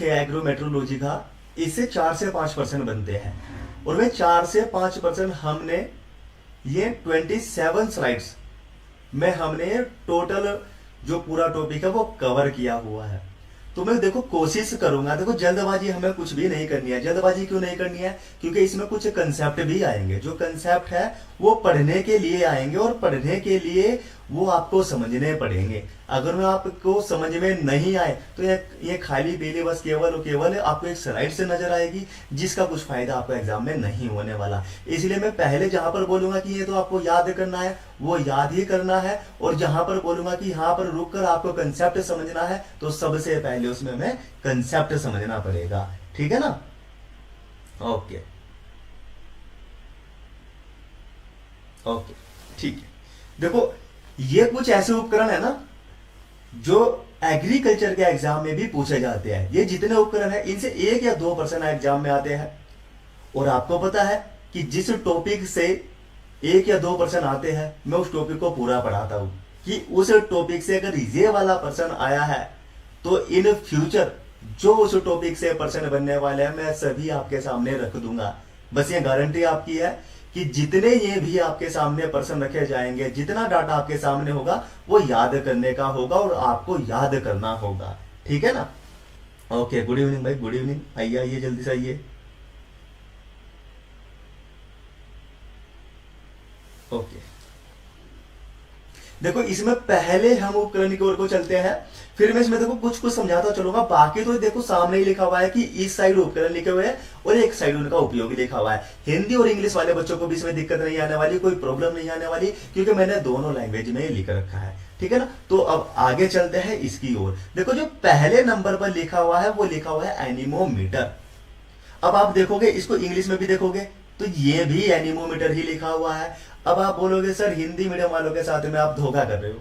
Agrometeorology का, इससे 4 से 5% बनते हैं। और वे 4 से 5% हमने ये 27 स्लाइड्स में हमने टोटल जो पूरा टॉपिक है वो कवर किया हुआ है। तो मैं देखो कोशिश करूंगा, देखो जल्दबाजी हमें कुछ भी नहीं करनी है। जल्दबाजी क्यों नहीं करनी है? क्योंकि इसमें कुछ कंसेप्ट भी आएंगे। जो कंसेप्ट है वो पढ़ने के लिए आएंगे, और पढ़ने के लिए वो आपको समझने पड़ेंगे। अगर मैं आपको समझ में नहीं आए तो ये खाली पीली बस केवल और केवल आपको एक स्लाइड से नजर आएगी, जिसका कुछ फायदा आपको एग्जाम में नहीं होने वाला। इसलिए मैं पहले जहां पर बोलूंगा कि ये तो आपको याद करना है वो याद ही करना है, और जहां पर बोलूंगा कि यहाँ पर रुककर आपको कंसेप्ट समझना है तो सबसे पहले उसमें हमें कंसेप्ट समझना पड़ेगा। ठीक है ना? ओके ओके ठीक है। देखो ये कुछ ऐसे उपकरण है ना जो एग्रीकल्चर के एग्जाम में भी पूछे जाते हैं। ये जितने उपकरण है इनसे 1 या 2% एग्जाम में आते हैं। और आपको पता है कि जिस टॉपिक से 1 या 2% आते हैं मैं उस टॉपिक को पूरा पढ़ाता हूं, कि उस टॉपिक से अगर ये वाला पर्सन आया है तो इन फ्यूचर जो उस टॉपिक से पर्सन बनने वाले हैं मैं सभी आपके सामने रख दूंगा। बस ये गारंटी आपकी है कि जितने ये भी आपके सामने पर्सन रखे जाएंगे, जितना डाटा आपके सामने होगा वो याद करने का होगा और आपको याद करना होगा। ठीक है ना? ओके, गुड इवनिंग भाई, गुड इवनिंग। आइए आइए जल्दी से आइए। ओके देखो इसमें पहले हम उपकरण की ओर को चलते हैं, फिर मैं इसमें देखो कुछ कुछ समझाता चलूंगा। बाकी तो देखो सामने ही लिखा हुआ है कि इस साइड उपकरण लिखे हुए हैं और एक साइड उनका उपयोगी लिखा हुआ है। हिंदी और इंग्लिश वाले बच्चों को भी इसमें दिक्कत नहीं आने वाली, कोई प्रॉब्लम नहीं आने वाली, क्योंकि मैंने दोनों लैंग्वेज में लिख रखा है। ठीक है ना? तो अब आगे चलते हैं इसकी ओर। देखो जो पहले नंबर पर लिखा हुआ है वो लिखा हुआ है एनीमोमीटर। अब आप देखोगे इसको इंग्लिश में भी देखोगे तो ये भी एनीमोमीटर ही लिखा हुआ है। अब आप बोलोगे सर हिंदी मीडियम वालों के साथ में आप धोखा कर रहे हो।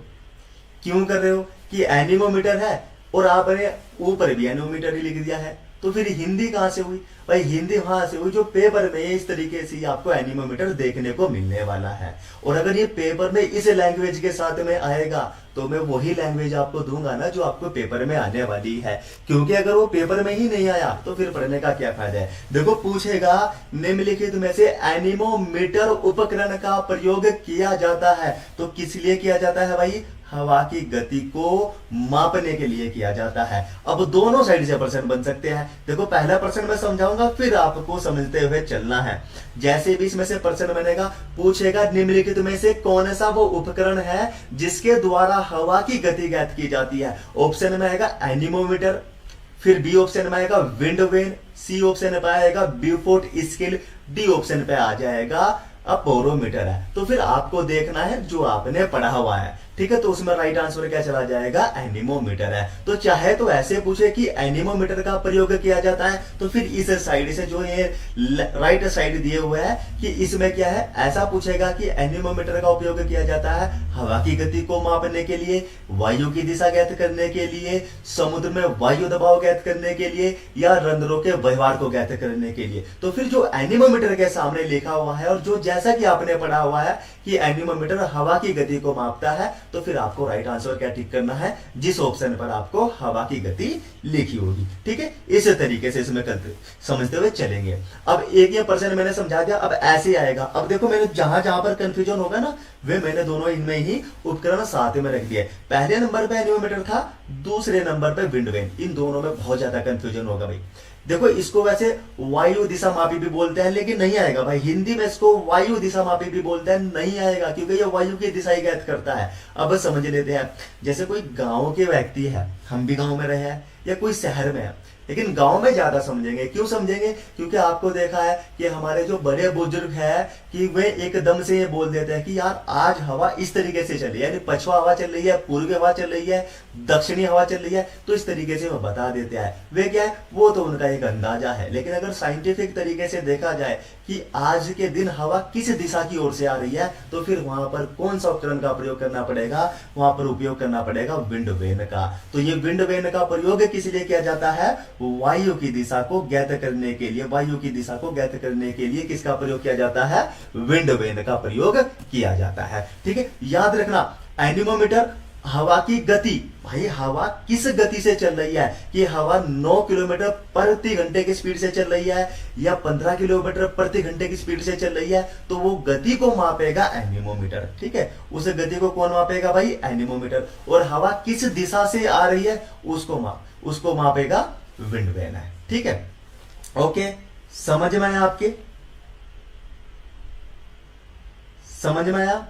क्यों कर रहे हो? कि एनीमोमीटर है और आपने ऊपर भी एनीमोमीटर ही लिख दिया है, तो फिर हिंदी कहां से हुई? भाई हिंदी वहां से हुई जो पेपर में इस तरीके से आपको एनीमोमीटर देखने को मिलने वाला है। और अगर ये पेपर में इस लैंग्वेज के साथ में आएगा तो मैं वही लैंग्वेज आपको दूंगा ना जो आपको पेपर में आने वाली है, क्योंकि अगर वो पेपर में ही नहीं आया तो फिर पढ़ने का क्या फायदा है। देखो पूछेगा निम्नलिखित में से एनीमोमीटर उपकरण का प्रयोग किया जाता है, तो किस लिए किया जाता है भाई? हवा की गति को मापने के लिए किया जाता है। अब दोनों साइड से पर्सन बन सकते हैं। देखो पहला पर्सन मैं समझाऊंगा, फिर आपको समझते हुए चलना है। जैसे भी इसमें से पर्सन बनेगा, पूछेगा निम्नलिखित में से कौन सा वो उपकरण है जिसके द्वारा हवा की गति ज्ञात की जाती है। ऑप्शन में आएगा एनीमोमीटर, फिर बी ऑप्शन में आएगा विंड वेन, सी ऑप्शन पे आएगा ब्यूफोर्ट स्केल, डी ऑप्शन पे आ जाएगा पोरोमीटर है। तो फिर आपको देखना है जो आपने पढ़ा हुआ है। ठीक है? तो उसमें राइट आंसर क्या चला जाएगा? एनीमोमीटर है। तो चाहे तो ऐसे पूछे कि एनीमोमीटर का प्रयोग किया जाता है, तो फिर इस साइड से जो ये राइट साइड दिए हुए है कि इसमें क्या है, ऐसा पूछेगा कि एनीमोमीटर का उपयोग किया जाता है हवा की गति को मापने के लिए, वायु की दिशा ज्ञात करने के लिए, समुद्र में वायु दबाव ज्ञात करने के लिए, या रंध्रों के व्यवहार को ज्ञात करने के लिए। तो फिर जो एनीमोमीटर के सामने लिखा हुआ है और जो जैसा कि आपने पढ़ा हुआ है कि एनीमोमीटर हवा की गति को मापता है, तो फिर आपको राइट आंसर क्या टिक करना है? जिस ऑप्शन पर आपको हवा की गति लिखी होगी। ठीक है? इस तरीके से इसमें करते समझते हुए चलेंगे। अब एक ये पर्सन मैंने समझा दिया, अब ऐसे आएगा। अब देखो मैंने जहां जहां पर कंफ्यूजन होगा ना, वे मैंने दोनों इनमें ही उपकरण साथ में रख दिए। पहले नंबर पे एनीमोमीटर था, दूसरे नंबर पे विंड वेन। इन दोनों में बहुत ज्यादा कंफ्यूजन होगा भाई। देखो इसको वैसे वायु दिशा मापी भी बोलते हैं, लेकिन नहीं आएगा भाई। हिंदी में इसको वायु दिशा मापी भी बोलते हैं, नहीं आएगा, क्योंकि ये वायु की दिशा ही ज्ञात करता है। अब समझ लेते हैं, जैसे कोई गांव के व्यक्ति है, हम भी गांव में रहे हैं, या कोई शहर में है, लेकिन गांव में ज्यादा समझेंगे। क्यों समझेंगे? क्योंकि आपको देखा है कि हमारे जो बड़े बुजुर्ग हैं कि वे एकदम से ये बोल देते हैं कि यार आज हवा इस तरीके से चली है, यानी पछुआ हवा चल रही है, पूर्वी हवा चल रही है, दक्षिणी हवा चल रही है, तो इस तरीके से वो बता देते हैं। वे क्या है, वो तो उनका एक अंदाजा है। लेकिन अगर साइंटिफिक तरीके से देखा जाए कि आज के दिन हवा किस दिशा की ओर से आ रही है, तो फिर वहां पर कौन सा उपकरण का प्रयोग करना पड़ेगा? वहां पर उपयोग करना पड़ेगा विंड वेन का। तो ये विंड वेन का प्रयोग किस लिए किया जाता है? वायु की दिशा को ज्ञात करने के लिए। वायु की दिशा को ज्ञात करने के लिए किसका प्रयोग किया जाता है? विंड वेन का प्रयोग किया जाता है। ठीक है? याद रखना, एनीमोमीटर हवा की गति, भाई हवा किस गति से चल रही है, कि हवा 9 किलोमीटर प्रति घंटे की स्पीड से चल रही है या 15 किलोमीटर प्रति घंटे की स्पीड से चल रही है, तो वो गति को मापेगा एनीमोमीटर। ठीक है, उस गति को कौन मापेगा भाई, एनीमोमीटर। और हवा किस दिशा से आ रही है उसको मापेगा विंड वैन है। ठीक है, ओके, समझ में आया आपके, समझ में आया।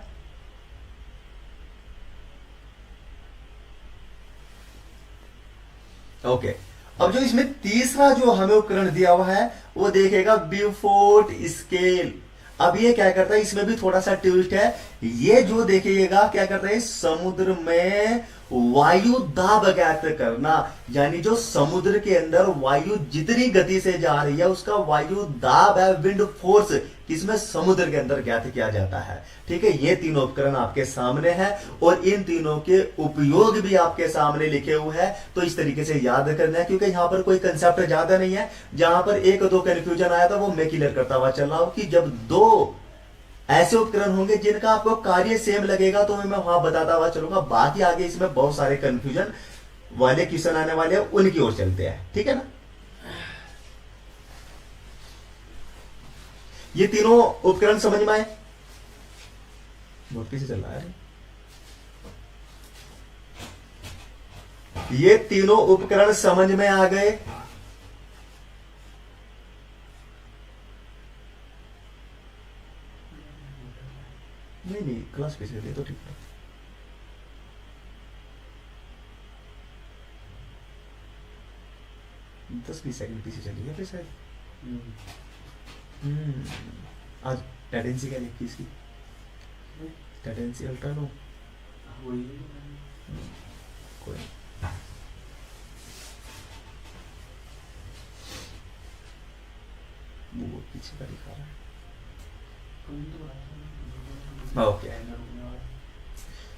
ओके, अब जो इसमें तीसरा जो हमें उपकरण दिया हुआ है वो देखेगा ब्यूफोर्ट स्केल। अब ये क्या करता है, इसमें भी थोड़ा सा ट्विस्ट है। ये जो देखिएगा क्या करता है, समुद्र में वायु दाब ज्ञात करना, यानी जो समुद्र के अंदर वायु जितनी गति से जा रही है उसका वायु दाब है, विंड फोर्स, किसमें, समुद्र के अंदर ज्ञात किया जाता है। ठीक है, ये तीनों उपकरण आपके सामने हैं और इन तीनों के उपयोग भी आपके सामने लिखे हुए हैं। तो इस तरीके से याद करना है, क्योंकि यहां पर कोई कंसेप्ट ज्यादा नहीं है। जहां पर एक दो कंफ्यूजन आया था वो मैं क्लियर करता हुआ चल रहा हूं कि जब दो ऐसे उपकरण होंगे जिनका आपको कार्य सेम लगेगा तो मैं वहां बताता हुआ चलूंगा। बाकी आगे इसमें बहुत सारे कंफ्यूजन वाले क्वेश्चन आने वाले हैं, उनकी ओर चलते हैं। ठीक है ना, ये तीनों उपकरण समझ में आए, बहुत पीछे चल रहा है। ये तीनों उपकरण समझ में आ गए। नहीं, क्लास पीछे चलिए तो ठीक है। दस 20 सेकंड पीछे चलिए फिर शायद। आज टेंडेंसी क्या लिखी इसकी, टेंडेंसी अल्ट्रा लो कोई वो पीछे का दिखा रहा है। ओके,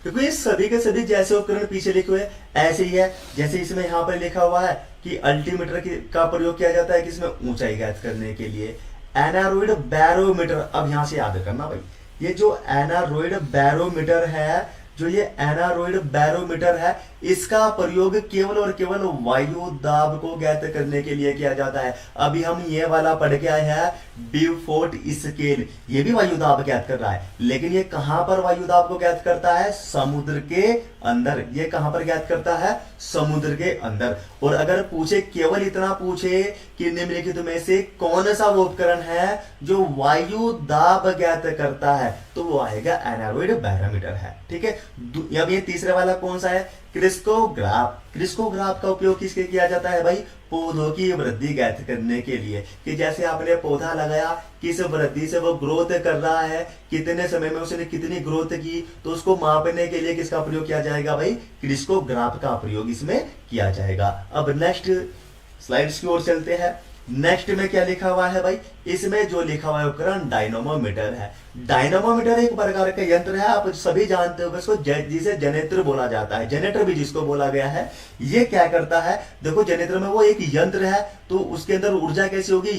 क्योंकि ये सभी के सभी जैसे उपकरण पीछे लिखे हुए ऐसे ही है। जैसे इसमें यहां पर लिखा हुआ है कि अल्टीमीटर का प्रयोग किया जाता है किसमें, ऊंचाई ज्ञात करने के लिए। एनारोइड बैरोमीटर, अब यहां से याद करना भाई, ये जो एनारोइड बैरोमीटर है, जो ये एनारोइड बैरोमीटर है, इसका प्रयोग केवल और केवल वायु दाब को ज्ञात करने के लिए किया जाता है। अभी हम ये वाला पढ़ के आए हैं ब्यूफोर्ट स्केल, ये भी वायु दाब ज्ञात कर रहा है, लेकिन ये कहां पर वायु दाब को ज्ञात करता है, समुद्र के अंदर। ये कहां पर ज्ञात करता है, समुद्र के अंदर। और अगर पूछे, केवल इतना पूछे कि निम्नलिखित में से कौन सा वो उपकरण है जो वायु दाब ज्ञात करता है, तो वो आएगा एनारोइड बैरोमीटर है। ठीक है, अब ये तीसरे वाला कौन सा है, क्रिस्कोग्राफ। क्रिस्कोग्राफ का उपयोग किसके किया जाता है भाई, पौधों की वृद्धि ज्ञात करने के लिए, कि जैसे आपने पौधा लगाया, किस वृद्धि से वो ग्रोथ कर रहा है, कितने समय में उसने कितनी ग्रोथ की, तो उसको मापने के लिए किसका प्रयोग किया जाएगा भाई, क्रिस्कोग्राफ का प्रयोग इसमें किया जाएगा। अब नेक्स्ट स्लाइड्स की ओर चलते हैं। नेक्स्ट में क्या लिखा हुआ है भाई, इसमें जो लिखा हुआ है उपकरण डायनोमोमीटर है। डायनोमोमीटर एक प्रकार का यंत्र है, आप सभी जानते हो इसको, जिसे जनरेटर बोला जाता है, जनरेटर भी जिसको बोला गया है। ये क्या करता है, देखो जनरेटर में वो एक यंत्र है, तो उसके अंदर ऊर्जा कैसी होगी,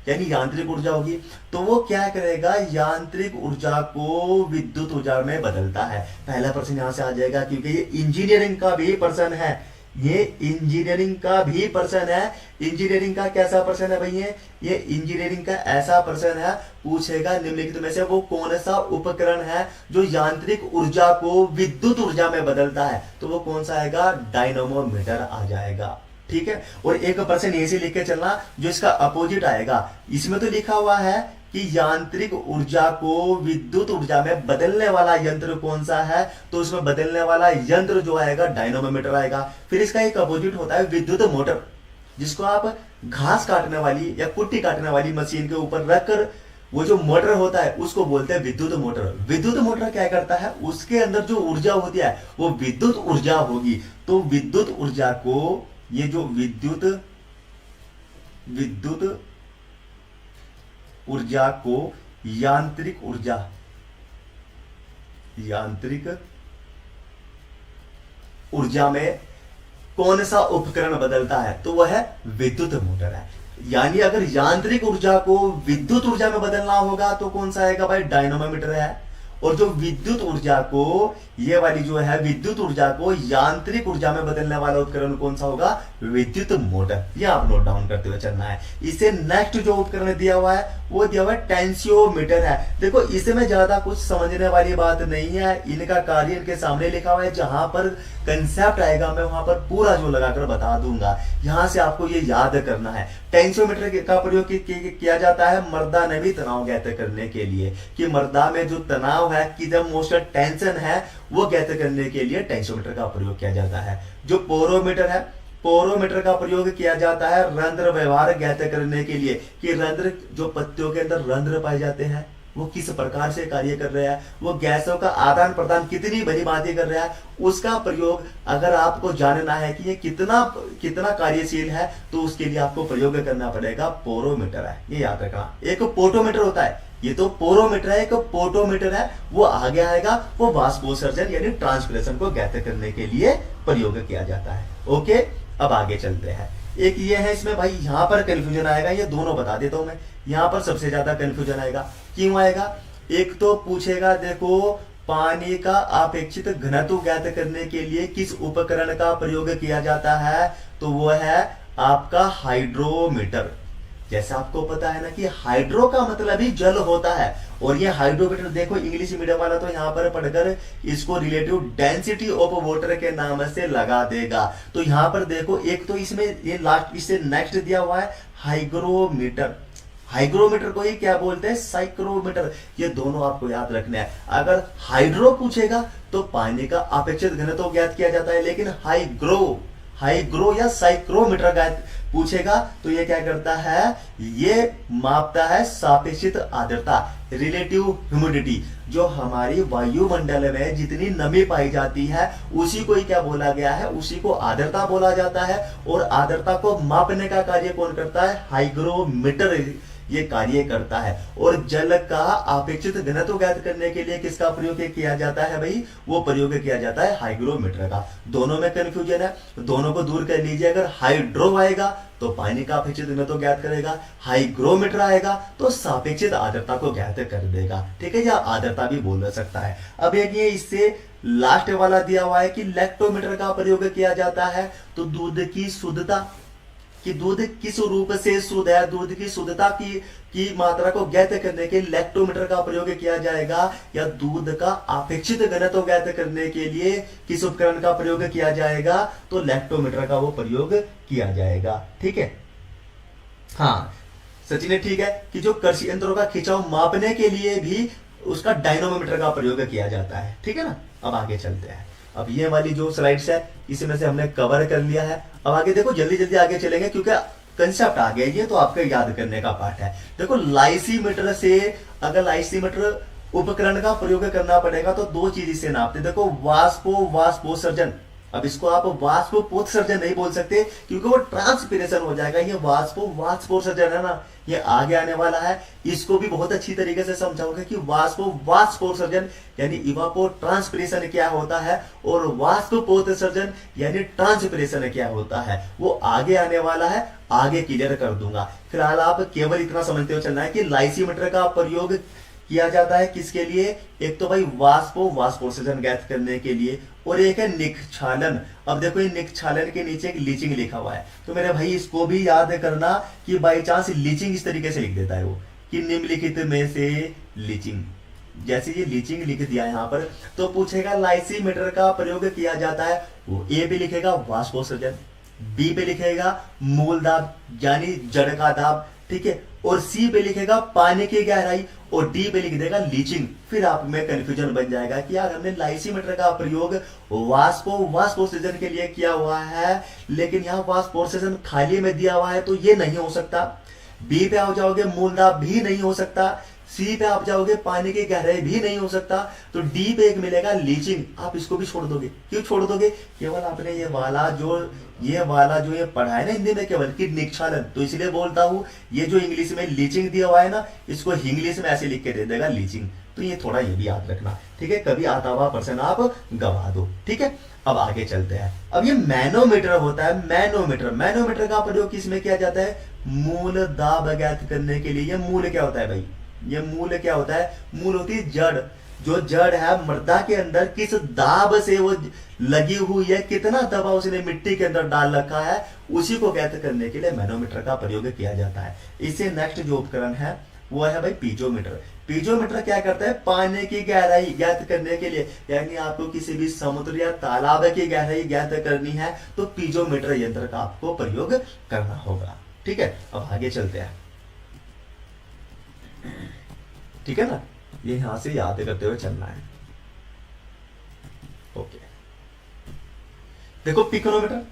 यानी यांत्रिक ऊर्जा होगी। तो वो क्या करेगा, यांत्रिक ऊर्जा को विद्युत ऊर्जा में बदलता है। पहला प्रश्न यहां से आ जाएगा, क्योंकि ये इंजीनियरिंग का भी प्रश्न है, ये इंजीनियरिंग का भी प्रश्न है। इंजीनियरिंग का कैसा प्रश्न है भाई, ये इंजीनियरिंग का ऐसा प्रश्न है, पूछेगा निम्नलिखित में से वो कौन सा उपकरण है जो यांत्रिक ऊर्जा को विद्युत ऊर्जा में बदलता है, तो वो कौन सा आएगा, डायनोमोमीटर आ जाएगा। ठीक है, और एक प्रश्न ऐसे लिख के चलना जो इसका अपोजिट आएगा। इसमें तो लिखा हुआ है कि यांत्रिक ऊर्जा को विद्युत ऊर्जा में बदलने वाला यंत्र कौन सा है, तो उसमें बदलने वाला यंत्र जो आएगा डायनोमोमीटर आएगा। फिर इसका एक अपोजिट होता है विद्युत मोटर, जिसको आप घास काटने वाली या कुट्टी काटने वाली मशीन के ऊपर रखकर वो जो मोटर होता है उसको बोलते हैं विद्युत मोटर। विद्युत मोटर क्या करता है, उसके अंदर जो ऊर्जा होती है वो विद्युत ऊर्जा होगी। तो विद्युत ऊर्जा को, ये जो विद्युत ऊर्जा को यांत्रिक ऊर्जा में कौन सा उपकरण बदलता है, तो वह है विद्युत मोटर है। यानी अगर यांत्रिक ऊर्जा को विद्युत ऊर्जा में बदलना होगा तो कौन सा आएगा भाई, डायनोमोमीटर है। और जो विद्युत ऊर्जा को, ये वाली जो है विद्युत ऊर्जा को यांत्रिक ऊर्जा में बदलने वाला उपकरण कौन सा होगा? विद्युत मोटर। ये आप नोट डाउन करते हुए चलना है। इसे नेक्स्ट जो उपकरण दिया हुआ है वो दिया हुआ है टेंसियोमीटर है। देखो इसमें ज्यादा कुछ समझने वाली बात नहीं है, इनका कार्य इनके सामने लिखा हुआ है, जहां पर कंसेप्ट आएगा मैं वहां पर पूरा जो लगाकर बता दूंगा। यहां से आपको ये याद करना है। टेंसियोमीटर का प्रयोग किया जाता है मर्दा नमी तनाव ज्ञात करने के लिए, कि मर्दा में जो तनाव है, कि जब मोशन टेंशन है, वो ज्ञात करने के लिए टेंसियोमीटर का प्रयोग किया जाता है। जो पोरोमीटर है, पोरोमीटर का प्रयोग किया जाता है रंध्र व्यवहार ज्ञात करने के लिए, कि रंध्र, जो पत्तियों के अंदर रंध्र पाए जाते हैं वो किस प्रकार से कार्य कर रहे हैं, वो गैसों का आदान प्रदान कितनी बड़ी बातें कर रहा है, उसका प्रयोग अगर आपको जानना है कि ये कितना कितना कार्यशील है, तो उसके लिए आपको प्रयोग करना पड़ेगा पोरोमीटर है। ये याद रखना। एक पोटोमीटर होता है, ये तो पोरोमीटर है, एक पोटोमीटर है, वो आगे आएगा, वो वाष्पोत्सर्जन यानी ट्रांसपिरेशन को ज्ञात करने के लिए प्रयोग किया जाता है। ओके, अब आगे चलते हैं। एक ये है, इसमें भाई यहां पर कंफ्यूजन आएगा, ये दोनों बता देता हूं मैं। यहां पर सबसे ज्यादा कंफ्यूजन आएगा। क्यों आएगा? एक तो पूछेगा देखो पानी का अपेक्षित घनत्व ज्ञात करने के लिए किस उपकरण का प्रयोग किया जाता है, तो वो है आपका हाइड्रोमीटर। जैसे आपको पता है ना कि हाइड्रो का मतलब ही जल होता है, और ये हाइड्रोमीटर देखो इंग्लिश मीडियम वाला तो यहाँ पर पढ़कर इसको रिलेटिव डेंसिटी ऑफ वाटर के नाम से लगा देगा। तो यहाँ पर देखो एक तो इसमें ये लास्ट, इससे नेक्स्ट दिया हुआ है हाइग्रोमीटर। हाइग्रोमीटर को ही क्या बोलते हैं? साइक्रोमीटर। ये दोनों आपको याद रखना है। अगर हाइड्रो पूछेगा तो पानी का अपेक्षित घनत्व ज्ञात किया जाता है, लेकिन हाइग्रो या साइक्रोमीटर का पूछेगा तो ये क्या करता है? ये मापता है सापेक्षित आर्द्रता, रिलेटिव ह्यूमिडिटी। जो हमारी वायुमंडल में जितनी नमी पाई जाती है उसी को ही क्या बोला गया है? उसी को आर्द्रता बोला जाता है। और आर्द्रता को मापने का कार्य कौन करता है? हाइग्रोमीटर ये कार्य करता है। और जल का अपेक्षित घनत्व ज्ञात करने के लिए किसका प्रयोग किया जाता है भाई? वो प्रयोग किया जाता है हाइग्रोमीटर का। दोनों में कंफ्यूजन है, दोनों को दूर कर लीजिए। अगर हाइड्रो आएगा तो पानी का अपेक्षित घनत्व ज्ञात करेगा, हाइग्रोमीटर आएगा तो सापेक्षित आर्द्रता को ज्ञात कर देगा। ठीक है, या आर्द्रता भी बोल सकता है। अब एक ये इससे लास्ट वाला दिया हुआ है कि लैक्टोमीटर का प्रयोग किया जाता है, तो दूध की शुद्धता, कि दूध किस रूप से शुद्ध है, दूध की शुद्धता की मात्रा को ज्ञात करने के लिए लैक्टोमीटर का प्रयोग किया जाएगा, या दूध का अपेक्षित घनत्व ज्ञात करने के लिए किस उपकरण का प्रयोग किया जाएगा? तो लैक्टोमीटर का वो प्रयोग किया जाएगा। ठीक है, हाँ सचिन, ठीक है कि जो कृषि यंत्रों का खिंचाव मापने के लिए भी उसका डायनोमीटर का प्रयोग किया जाता है। ठीक है ना। अब आगे चलते हैं। अब ये वाली जो स्लाइड्स है इसमें से हमने कवर कर लिया है। अब आगे देखो, जल्दी जल्दी आगे चलेंगे क्योंकि कंसेप्ट आ गया, ये तो आपका याद करने का पार्ट है। देखो लाइसीमीटर से, अगर लाइसीमीटर उपकरण का प्रयोग करना पड़ेगा तो दो चीज इससे नापते। देखो वाष्पोत्सर्जन। अब इसको आप वाष्पोत्सर्जन नहीं बोल सकते क्योंकि वो ट्रांसपिरेशन हो जाएगा। ये वाष्पोत्सर्जन है ना, ये आगे आने वाला है। इसको भी बहुत अच्छी तरीके से समझाऊंगा कि वाष्पोत्सर्जन यानी इवापोट्रांसपिरेशन क्या होता है और वाष्पोत्सर्जन यानी ट्रांसपिरेशन क्या होता है, वो आगे आने वाला है, आगे क्लियर कर दूंगा। फिलहाल आप केवल इतना समझते हो चलना है कि लाइसीमीटर का प्रयोग किया जाता है किसके लिए? एक तो भाई वाष्पोत्सर्जन ज्ञात करने के लिए, और एक है निक्षालन। अब देखो ये निक्षालन के नीचे एक लीचिंग लिखा हुआ है, तो मेरे भाई इसको भी याद करना कि बाई चांस लीचिंग इस तरीके से लिख देता है वो कि निम्नलिखित में से लीचिंग। जैसे ये लीचिंग लिख दिया यहाँ पर, तो पूछेगा लाइसीमीटर का प्रयोग किया जाता है, वो ए पे लिखेगा वाष्पोत्सर्जन, बी पे लिखेगा मूल दाब यानी जड़ का दाब, ठीक है, और सी पे लिखेगा पानी की गहराई, और डी पे लिख देगा लीचिंग। फिर आप में कंफ्यूजन बन जाएगा कि यार हमने लाइसीमीटर का प्रयोग वाष्पोत्सर्जन के लिए किया हुआ है, लेकिन यहाँ वाष्पोत्सर्जन खाली में दिया हुआ है तो ये नहीं हो सकता। बी पे आप जाओगे मूल दाब भी नहीं हो सकता, सी पे आप जाओगे पानी की गहराई भी नहीं हो सकता, तो डी पे एक मिलेगा लीचिंग। आप इसको भी छोड़ दोगे। क्यों छोड़ दोगे? केवल आपने ये वाला जो ये पढ़ा है ना हिंदी में केवल कि निक्षालन, तो इसलिए बोलता हूं ये जो इंग्लिश में लीचिंग दिया हुआ है ना, इसको इंग्लिश में ऐसे लिख के दे देगा लीचिंग। तो ये थोड़ा ये भी याद रखना, ठीक है, कभी आता हुआ पर्सन आप गवा दो। ठीक है, अब आगे चलते हैं। अब ये मैनोमीटर होता है, मैनोमीटर का प्रयोग किसमें किया जाता है? मूल दाब ज्ञात करने के लिए। ये मूल क्या होता है भाई? ये मूल क्या होता है? मूल होती है जड़, जो जड़ है मृदा के अंदर किस दाब से वो लगी हुई है, कितना दबाव उसने मिट्टी के अंदर डाल रखा है, उसी को ज्ञात करने के लिए मैनोमीटर का प्रयोग किया जाता है। इससे नेक्स्ट जो उपकरण है वो है भाई पीजोमीटर। पीजोमीटर क्या करता है, पानी की गहराई ज्ञात करने के लिए, यानी आपको किसी भी समुद्र या तालाब की गहराई ज्ञात करनी है तो पीजोमीटर यंत्र का आपको प्रयोग करना होगा। ठीक है, अब आगे चलते हैं। ठीक है ना, ये यहां से याद करते हुए चलना है। ओके, देखो पिकोनोमीटर,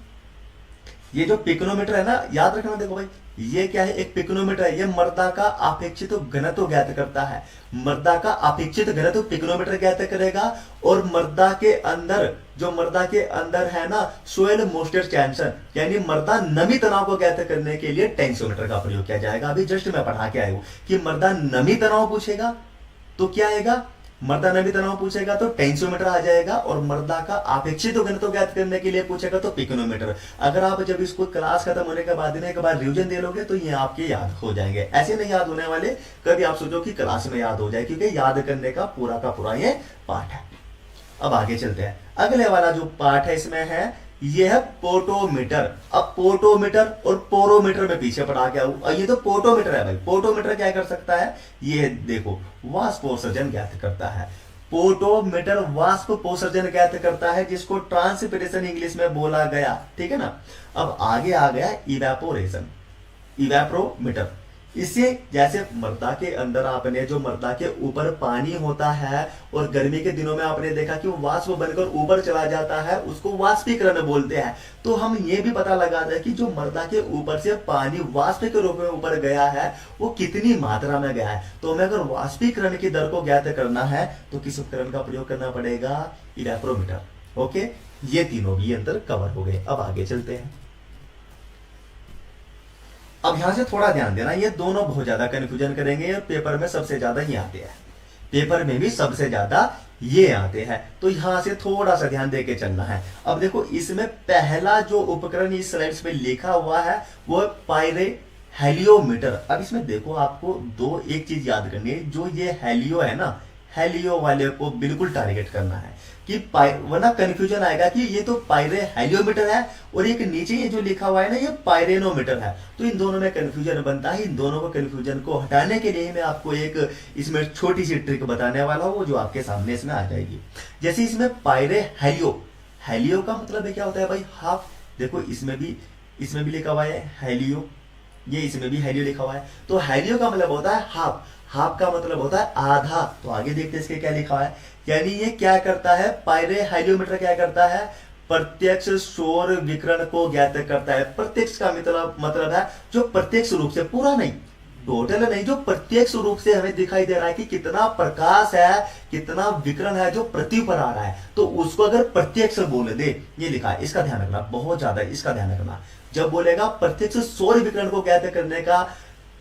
ये जो पिकोनोमीटर है ना, याद रखना, देखो भाई ये क्या है, एक पिकोनोमीटर है, ये मृदा का अपेक्षित घनत्व ज्ञात करता है। मृदा का अपेक्षित घनत्व पिकोनोमीटर ज्ञात करेगा। और मृदा के अंदर, जो मृदा के अंदर है ना, सोयल मॉइस्चर टेंशन, यानी मृदा नमी तनाव को ज्ञात करने के लिए टेंसोमीटर का प्रयोग किया जाएगा। अभी जस्ट मैं पढ़ा के आया हूं कि मृदा नमी तनाव पूछेगा तो क्या आएगा, मृदा नमी तनाव पूछेगा तो टेंसोमीटर आ जाएगा। और मृदा का अपेक्षित घनत्व ज्ञात करने के लिए पूछेगा तो पिकोनोमीटर। अगर आप जब इसको क्लास खत्म होने के बाद एक बार रिवीजन दे लोगे तो ये आपके याद हो जाएंगे। ऐसे नहीं याद होने वाले, कभी आप सोचो कि क्लास में याद हो जाए, क्योंकि याद करने का पूरा ये पाठ है। अब आगे चलते हैं, अगले वाला जो पाठ है इसमें है, ये है पोटोमीटर। अब पोटोमीटर और पोरोमीटर में पीछे पढ़ा के आऊं, ये तो पोटोमीटर है भाई। पोटोमीटर क्या कर सकता है, ये देखो वाष्पोत्सर्जन ज्ञात करता है। पोटोमीटर वाष्पोत्सर्जन ज्ञात करता है, जिसको ट्रांसपिरेशन इंग्लिश में बोला गया। ठीक है ना, अब आगे आ गया इवेपोरेशन, इवेपोरोमीटर। इससे जैसे मृदा के अंदर आपने, जो मृदा के ऊपर पानी होता है और गर्मी के दिनों में आपने देखा कि वो वाष्प बनकर ऊपर चला जाता है, उसको वाष्पीकरण बोलते हैं। तो हम ये भी पता लगा दें कि जो मृदा के ऊपर से पानी वाष्प के रूप में ऊपर गया है वो कितनी मात्रा में गया है। तो हमें अगर वाष्पीकरण की दर को ज्ञात करना है तो किस उपकरण का प्रयोग करना पड़ेगा, इवेपोरोमीटर। ओके, ये तीनों भी अंदर कवर हो गए। अब आगे चलते हैं। अब यहां से थोड़ा ध्यान देना, ये दोनों बहुत ज्यादा कंफ्यूजन करेंगे और पेपर में सबसे ज्यादा ही आते हैं, पेपर में भी सबसे ज्यादा ये आते हैं। तो यहां से थोड़ा सा ध्यान देके चलना है। अब देखो इसमें पहला जो उपकरण इस स्लाइड्स पे लिखा हुआ है वो पायरे हेलियोमीटर। अब इसमें देखो आपको एक चीज याद करनी है, जो ये हेलियो है ना, हेलियो वाले को बिल्कुल टारगेट करना है कि वरना कंफ्यूजन आएगा कि ये तो पायरे हेलियोमीटर है और एक नीचे ये जो लिखा हुआ है ना, ये पायरेनोमीटर है। तो इन दोनों में कंफ्यूजन बनता है। इन दोनों को कंफ्यूजन को हटाने के लिए मैं आपको एक इसमें छोटी सी ट्रिक बताने वाला हूं, जो आपके सामने इसमें आ जाएगी। जैसे इसमें पायरे हेलियो, हेलियो का मतलब है क्या होता है भाई, हाफ। देखो इसमें भी लिखा हुआ है हेलियो, ये इसमें भी हेलियो लिखा हुआ है। तो हेलियो का मतलब होता है हाफ, हाफ का मतलब होता है आधा। तो आगे देखते हैं इसके क्या लिखा है, यानी ये क्या करता है, पायरे हेलियोमीटर क्या करता है, प्रत्यक्ष सौर विकिरण को ज्ञात करता है। प्रत्यक्ष का मतलब है जो प्रत्यक्ष रूप से, पूरा नहीं, टोटल नहीं, जो प्रत्यक्ष रूप से हमें दिखाई दे रहा है कि कितना प्रकाश है, कितना विकिरण है जो पृथ्वी पर आ रहा है, तो उसको अगर प्रत्यक्ष बोल दे, ये लिखा है, इसका ध्यान रखना, बहुत ज्यादा इसका ध्यान रखना। जब बोलेगा प्रत्यक्ष सौर विकिरण को ज्ञात करने का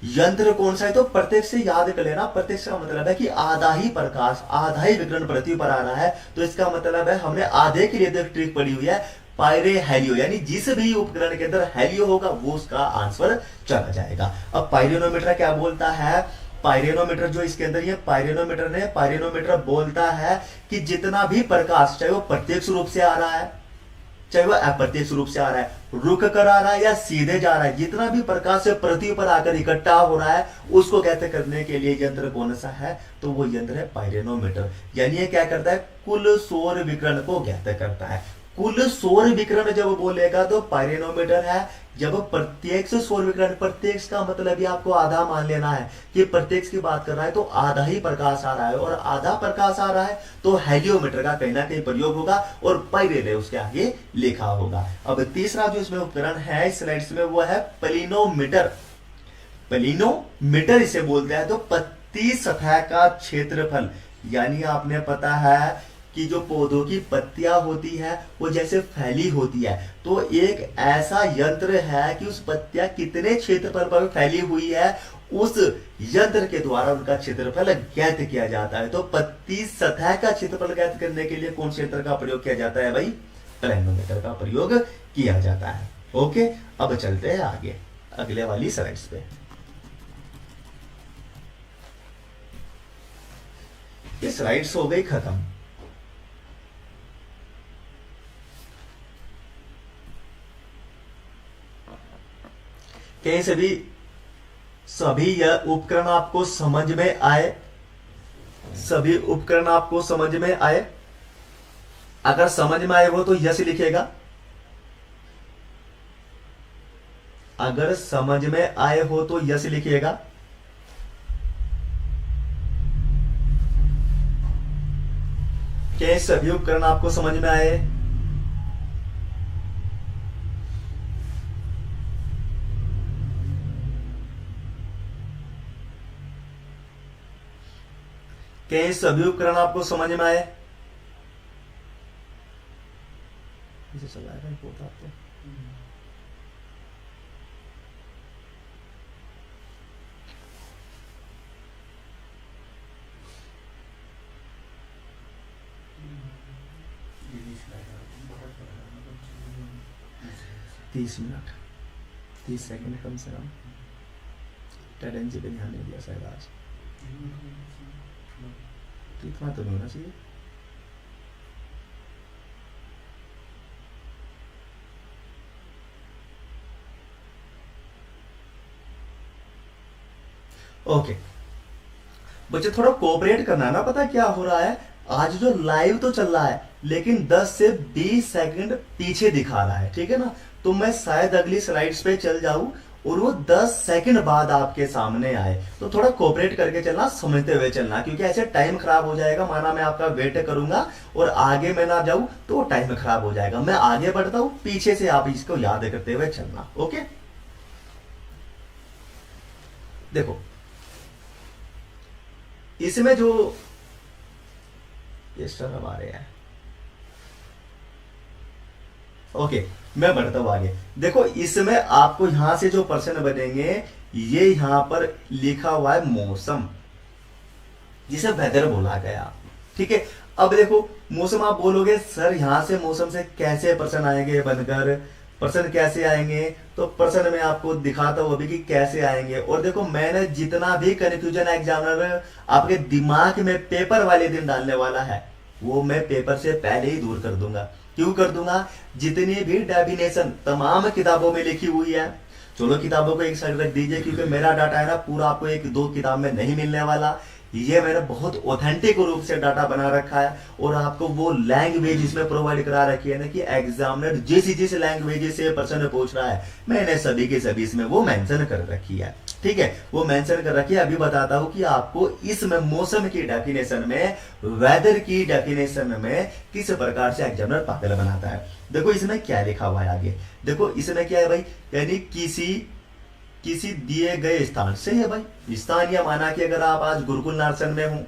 यंत्र कौन सा है, तो प्रत्यक्ष से याद कर लेना। प्रत्यक्ष का मतलब है कि आधा ही प्रकाश, आधा ही विकिरण पृथ्वी पर आ रहा है। तो इसका मतलब है हमने आधे के लिए एक ट्रिक पढ़ी हुई है, पायरे हेलियो, यानी जिस भी उपकरण के अंदर हेलियो होगा वो उसका आंसर चला जाएगा। अब पायरेनोमीटर क्या बोलता है, पायरेनोमीटर जो इसके अंदर ये पायरेनोमीटर बोलता है कि जितना भी प्रकाश, चाहे वो प्रत्यक्ष रूप से आ रहा है, चाहे वह अप्रत्यक्ष रूप से आ रहा है, रुक कर आ रहा है या सीधे जा रहा है, जितना भी प्रकाश से पृथ्वी पर आकर इकट्ठा हो रहा है उसको ज्ञात करने के लिए यंत्र कौन सा है, तो वो यंत्र है पायरेनोमीटर। यानी ये क्या करता है, कुल सौर विकिरण को ज्ञात करता है। कुल सौर विकिरण जब बोलेगा तो पायरेनोमीटर है। जब प्रत्यक्ष सौर विकिरण, प्रत्यक्ष का मतलब भी आपको आधा मान लेना है कि प्रत्यक्ष की बात कर रहा है तो आधा ही प्रकाश आ रहा है, और आधा प्रकाश आ रहा है तो हेलियोमीटर का कहीं ना कहीं प्रयोग होगा और पायरे उसके आगे लिखा होगा। अब तीसरा जो इसमें उपकरण है इस स्लाइड्स में वो है प्लिनोमीटर। प्लिनोमीटर इसे बोलते हैं। तो पत्ती सतह का क्षेत्रफल, यानी आपने पता है कि जो पौधों की पत्तियां होती है वो जैसे फैली होती है, तो एक ऐसा यंत्र है कि उस पत्तियां कितने क्षेत्रफल पर फैली हुई है उस यंत्र के द्वारा उनका क्षेत्रफल ज्ञात किया जाता है। तो पत्ती सतह का क्षेत्रफल ज्ञात करने के लिए कौन से यंत्र का प्रयोग किया जाता है भाई, प्लिनोमीटर का प्रयोग किया जाता है। ओके, अब चलते हैं आगे अगले वाली स्लाइड्स पे। ये स्लाइड्स हो गई खत्म। कैसे भी सभी यह उपकरण आपको समझ में आए, सभी उपकरण आपको समझ में आए। अगर समझ में आए वो तो यस लिखेगा, अगर समझ में आए हो तो यस लिखिएगा। क्या सभी उपकरण आपको समझ में आए? क्या सभी उपकरण आपको समझ में आए? इसे चलाएगा रिपोर्ट आपको। 30 मिनट 30 सेकंड कम से कम। टेड जी पे ध्यान नहीं दिया शायद आज, तो इतना तो नहीं होना चाहिए। ओके बच्चे थोड़ा कोऑपरेट करना ना, पता क्या हो रहा है आज जो लाइव तो चल रहा है लेकिन 10 से 20 सेकंड पीछे दिखा रहा है, ठीक है ना। तो मैं शायद अगली स्लाइड्स पे चल जाऊं और वो 10 सेकंड बाद आपके सामने आए, तो थोड़ा कोऑपरेट करके चलना, समझते हुए चलना, क्योंकि ऐसे टाइम खराब हो जाएगा। माना मैं आपका वेट करूंगा और आगे मैं ना जाऊं तो टाइम खराब हो जाएगा। मैं आगे बढ़ता हूं, पीछे से आप इसको याद करते हुए चलना। ओके देखो इसमें जो ये सर हमारे हैं, ओके मैं बढ़ता हूं आगे। देखो इसमें आपको यहां से जो प्रश्न बनेंगे, ये यहां पर लिखा हुआ है मौसम, जिसे वेदर बोला गया, ठीक है। अब देखो मौसम आप बोलोगे सर यहां से मौसम से कैसे प्रश्न आएंगे बनकर, प्रश्न कैसे आएंगे, तो प्रश्न में आपको दिखाता हूं अभी कि कैसे आएंगे। और देखो मैंने जितना भी कंफ्यूजन एग्जामिनर आपके दिमाग में पेपर वाले दिन डालने वाला है, वो मैं पेपर से पहले ही दूर कर दूंगा। क्यों कर दूंगा? जितनी भी डेफिनेशन तमाम किताबों में लिखी हुई है, चलो किताबों को एक साइड रख दीजिए, क्योंकि मेरा डाटा है ना पूरा आपको एक दो किताब में नहीं मिलने वाला। ये मैंने बहुत ऑथेंटिक रूप से डाटा बना रखा है और आपको वो लैंग्वेज इसमें प्रोवाइड करा रखी है ना कि एग्जामिनर जिस लैंग्वेज से प्रश्न पूछ रहा है, मैंने सभी के सभी इसमें वो मेंशन कर रखी है, ठीक है। वो मेंशन कर रखी है। अभी बताता हूं कि आपको इसमें मौसम की डेफिनेशन में, वेदर की डेफिनेशन में किस प्रकार से एग्जामिनर पागल बनाता है। देखो इसमें क्या लिखा हुआ है आगे, देखो इसमें क्या है भाई, यानी किसी दिए गए स्थान से है भाई। स्थान या माना कि अगर आप आज गुरुकुल नार्सन में हो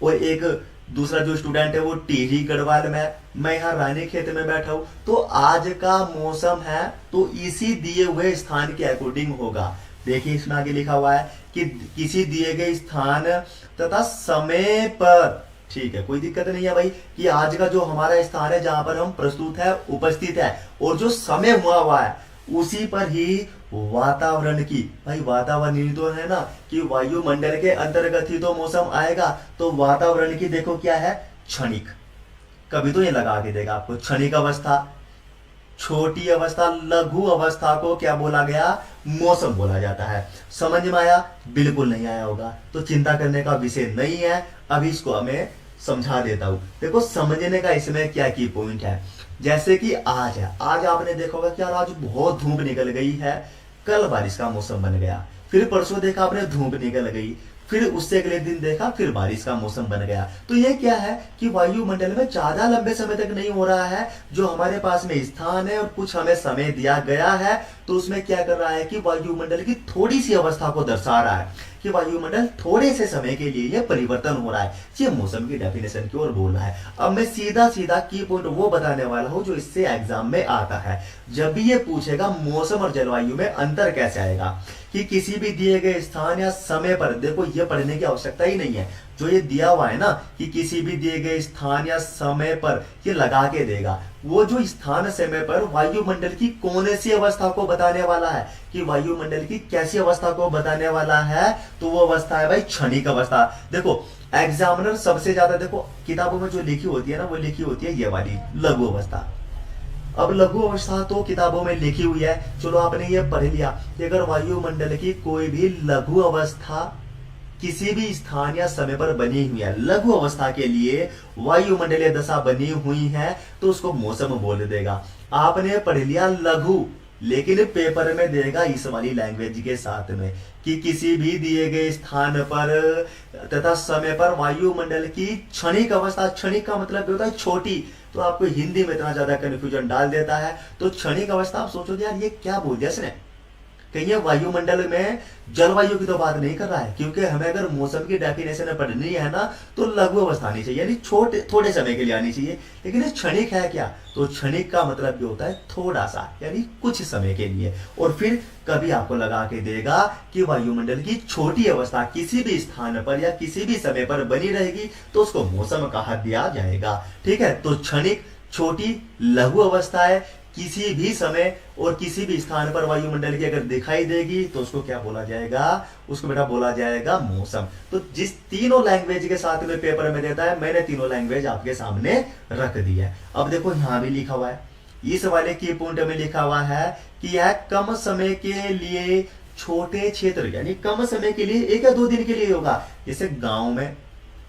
और एक दूसरा जो स्टूडेंट है वो टिहरी गढ़वाल में, मैं यहाँ रानी खेत में बैठा हूं, तो आज का मौसम है तो इसी दिए हुए स्थान के अकॉर्डिंग होगा। देखिए इसमें आगे लिखा हुआ है कि किसी दिए गए स्थान तथा समय पर, ठीक है, कोई दिक्कत नहीं है भाई कि आज का जो हमारा स्थान है जहां पर हम प्रस्तुत है, उपस्थित है, और जो समय हुआ है उसी पर ही वातावरण की, भाई वातावरण ही तो है ना कि वायुमंडल के अंतर्गत ही तो मौसम आएगा। तो वातावरण की देखो क्या है, क्षणिक, कभी तो ये लगा के देगा आपको, क्षणिक अवस्था, छोटी अवस्था, लघु अवस्था को क्या बोला गया, मौसम बोला जाता है। समझ में आया? बिल्कुल नहीं आया होगा तो चिंता करने का विषय नहीं है। अभी इसको हमें समझा देता हूं। देखो समझने का इसमें क्या की पॉइंट है, जैसे कि आज है, आज आपने देखा होगा कि यार आज बहुत धूप निकल गई है, कल बारिश का मौसम बन गया, फिर परसों देखा आपने धूप निकल गई, फिर उससे अगले दिन देखा फिर बारिश का मौसम बन गया। तो ये क्या है कि वायुमंडल में ज्यादा लंबे समय तक नहीं हो रहा है, जो हमारे पास में स्थान है और कुछ हमें समय दिया गया है, तो उसमें क्या कर रहा है कि वायुमंडल की थोड़ी सी अवस्था को दर्शा रहा है कि वायुमंडल थोड़े से समय के लिए ये परिवर्तन हो रहा है। ये मौसम की डेफिनेशन की ओर बोल रहा है। अब मैं सीधा सीधा की पॉइंट वो बताने वाला हूं जो इससे एग्जाम में आता है। जब भी ये पूछेगा मौसम और जलवायु में अंतर कैसे आएगा, कि किसी भी दिए गए स्थान या समय पर, देखो ये पढ़ने की आवश्यकता ही नहीं है, जो ये दिया हुआ है ना कि किसी भी दिए गए स्थान या समय पर, ये लगा के देगा। वो जो स्थान समय पर वायुमंडल की कौन सी अवस्था को बताने वाला है, कि वायुमंडल की कैसी अवस्था को बताने वाला है, तो वो अवस्था है भाई क्षणिक अवस्था। देखो एग्जामिनर सबसे ज्यादा, देखो किताबों में जो लिखी होती है ना, वो लिखी होती है ये वाली लघु अवस्था। अब लघु अवस्था तो किताबों में लिखी हुई है, चलो आपने ये पढ़ लिया कि अगर वायुमंडल की कोई भी लघु अवस्था किसी भी स्थान या समय पर बनी हुई है, लघु अवस्था के लिए वायुमंडलीय दशा बनी हुई है, तो उसको मौसम बोल देगा। आपने पढ़ लिया लघु, लेकिन पेपर में देगा इस वाली लैंग्वेज के साथ में कि किसी भी दिए गए स्थान पर तथा समय पर वायुमंडल की क्षणिक अवस्था, क्षणिक का मतलब होता है छोटी, तो आपको हिंदी में इतना ज्यादा कंफ्यूजन डाल देता है। तो क्षणिक अवस्था आप सोचोगे यार ये क्या बोल दिया इसने, कहीं ये वायुमंडल में जलवायु की तो बात नहीं कर रहा है, क्योंकि हमें अगर मौसम की डेफिनेशन पढ़नी है ना, तो लघु अवस्था आनी चाहिए, यानी छोटे थोड़े समय के लिए आनी चाहिए। लेकिन ये क्षणिक है क्या, तो क्षणिक का मतलब भी होता है थोड़ा सा, यानी कुछ समय के लिए। और फिर कभी आपको लगा के देगा कि वायुमंडल की छोटी अवस्था किसी भी स्थान पर या किसी भी समय पर बनी रहेगी, तो उसको मौसम कहा दिया जाएगा। ठीक है, तो क्षणिक, छोटी, लघु अवस्था है, किसी भी समय और किसी भी स्थान पर वायुमंडल की अगर दिखाई देगी तो उसको क्या बोला जाएगा, उसको बेटा बोला जाएगा मौसम। तो जिस तीनों लैंग्वेज के साथ में पेपर में देता है, मैंने तीनों लैंग्वेज आपके सामने रख दी है। अब देखो यहां भी लिखा हुआ है, इस वाले की पॉइंट में लिखा हुआ है कि यह कम समय के लिए छोटे क्षेत्र, यानी कम समय के लिए 1 या 2 दिन के लिए होगा। जैसे गांव में,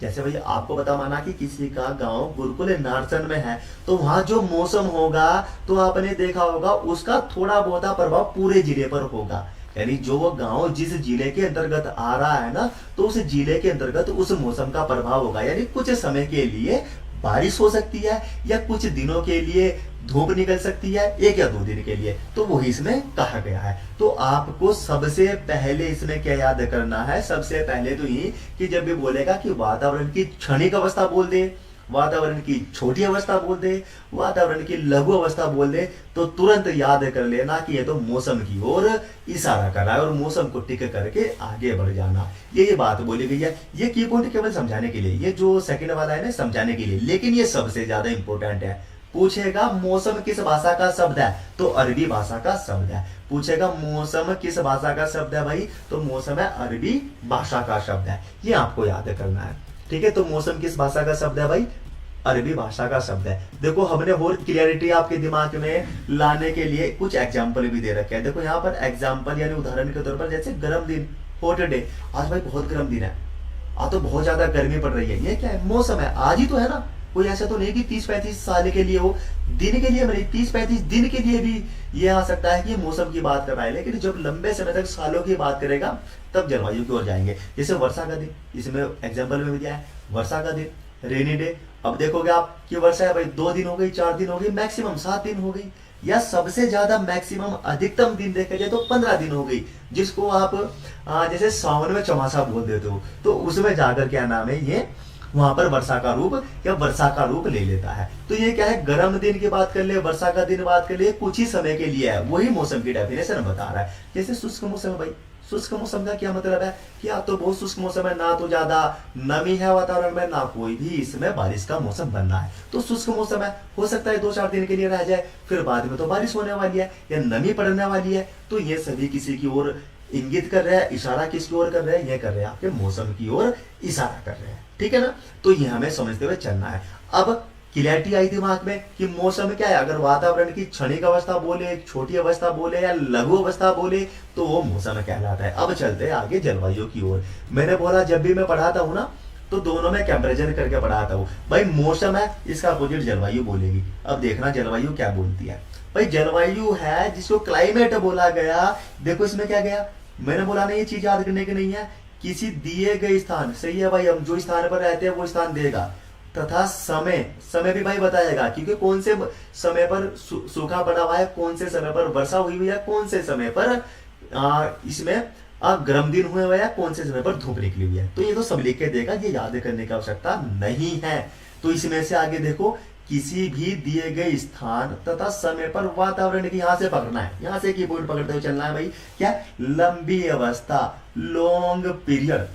जैसे भाई आपको पता माना कि किसी का गांव गुरुकुल नारसन में है, तो वहां जो मौसम होगा तो आपने देखा होगा उसका थोड़ा बहुत प्रभाव पूरे जिले पर होगा। यानी जो वो गांव जिस जिले के अंतर्गत आ रहा है ना, तो उस जिले के अंतर्गत उस मौसम का प्रभाव होगा। यानी कुछ समय के लिए बारिश हो सकती है या कुछ दिनों के लिए धूप निकल सकती है, 1 या 2 दिन के लिए, तो वही इसमें कहा गया है। तो आपको सबसे पहले इसमें क्या याद करना है, सबसे पहले तो ये कि जब भी बोलेगा कि वातावरण की क्षणिक अवस्था बोल दे, वातावरण की छोटी अवस्था बोल दे, वातावरण की लघु अवस्था बोल दे, तो तुरंत याद कर लेना कि ये तो मौसम की ओर इशारा कर रहा है और मौसम को टिक करके आगे बढ़ जाना। ये बात बोली गई है। ये की पॉइंट केवल समझाने के लिए, ये जो सेकंड वाला है ना समझाने के लिए, लेकिन ये सबसे ज्यादा इंपॉर्टेंट है। पूछेगा मौसम किस भाषा का शब्द है, तो अरबी भाषा का शब्द है। पूछेगा मौसम किस भाषा का शब्द है भाई, तो मौसम है अरबी भाषा का शब्द है। ये आपको याद करना है। ठीक है, तो मौसम किस भाषा का शब्द है भाई, अरबी भाषा का शब्द है। देखो हमने और क्लियरिटी आपके दिमाग में लाने के लिए कुछ एग्जाम्पल भी दे रखे हैं। देखो यहाँ पर एग्जाम्पल यानी उदाहरण के तौर पर, जैसे गर्म दिन, हॉट डे, आज भाई बहुत गर्म दिन है, आज तो बहुत ज्यादा गर्मी पड़ रही है, ये क्या है, मौसम है, आज ही तो है ना, कोई ऐसा तो नहीं कि 30-35 साल के लिए हो, दिन के लिए मेरे 30-35 दिन के लिए भी ये आ सकता है कि मौसम की बात कर रहा है। लेकिन जब लंबे समय तक सालों की बात करेगा तब जलवायु की ओर जाएंगे। जैसे वर्षा का दिन, इसमें एग्जाम्पल में भी दिया है, वर्षा का दिन, रेनी डे। अब देखोगे आप कि वर्षा है भाई 2 दिन हो गई, 4 दिन हो गई, मैक्सिमम 7 दिन हो गई, या सबसे ज्यादा मैक्सिमम अधिकतम दिन देखा जाए तो 15 दिन हो गई, जिसको आप जैसे सावन में चौमासा बोल देते हो, तो उसमें जाकर क्या नाम है, ये वहां पर वर्षा का रूप या वर्षा का रूप ले लेता है। तो ये क्या है, गर्म दिन की बात कर ले, वर्षा का दिन बात कर ले, कुछ ही समय के लिए है, वही मौसम की डेफिनेशन बता रहा है। जैसे शुष्क मौसम है भाई, शुष्क मौसम का क्या मतलब है कि या तो बहुत शुष्क मौसम है, ना तो ज्यादा नमी है वातावरण में, ना कोई भी इसमें बारिश का मौसम बनना है, तो शुष्क मौसम है, हो सकता है 2-4 दिन के लिए रह जाए, फिर बाद में तो बारिश होने वाली है या नमी पड़ने वाली है। तो ये सभी किसी की ओर इंगित कर रहे हैं, इशारा किसकी ओर कर रहे हैं, ये कर रहे हैं आपके मौसम की ओर इशारा कर रहे हैं। ठीक है ना, तो ये हमें समझते हुए चलना है। अब क्लियरिटी आई दिमाग में कि मौसम क्या है, अगर वातावरण की क्षणिक अवस्था बोले, छोटी अवस्था बोले या लघु अवस्था बोले, तो वो मौसम कहलाता है। अब चलते हैं आगे जलवायु की ओर। मैंने बोला जब भी मैं पढ़ाता हूँ ना, तो दोनों में कंपैरिजन करके पढ़ाता हूँ। भाई मौसम है, इसका अपोजिट जलवायु बोलेगी। अब देखना जलवायु क्या बोलती है। भाई जलवायु है जिसको क्लाइमेट बोला गया। देखो इसमें क्या गया, मैंने बोला नहीं, ये चीज याद करने की नहीं है, किसी दिए गए स्थान, सही है भाई, हम जो स्थान पर रहते हैं वो स्थान देगा, तथा समय, समय भी भाई बताएगा, क्योंकि कौन से समय पर सूखा पड़ा हुआ है, कौन से समय पर वर्षा हुई हुई है, कौन से समय पर इसमें गर्म दिन हुए हुए हैं, कौन से समय पर धूप निकली हुई है। तो ये तो सब लिख के देगा, ये याद करने की आवश्यकता नहीं है। तो इसमें से आगे देखो किसी भी दिए गए स्थान तथा समय पर वातावरण की, यहां से पकड़ना है, यहां से कीबोर्ड पकड़ते हुए चलना है भाई। क्या? लंबी अवस्था, लॉन्ग पीरियड।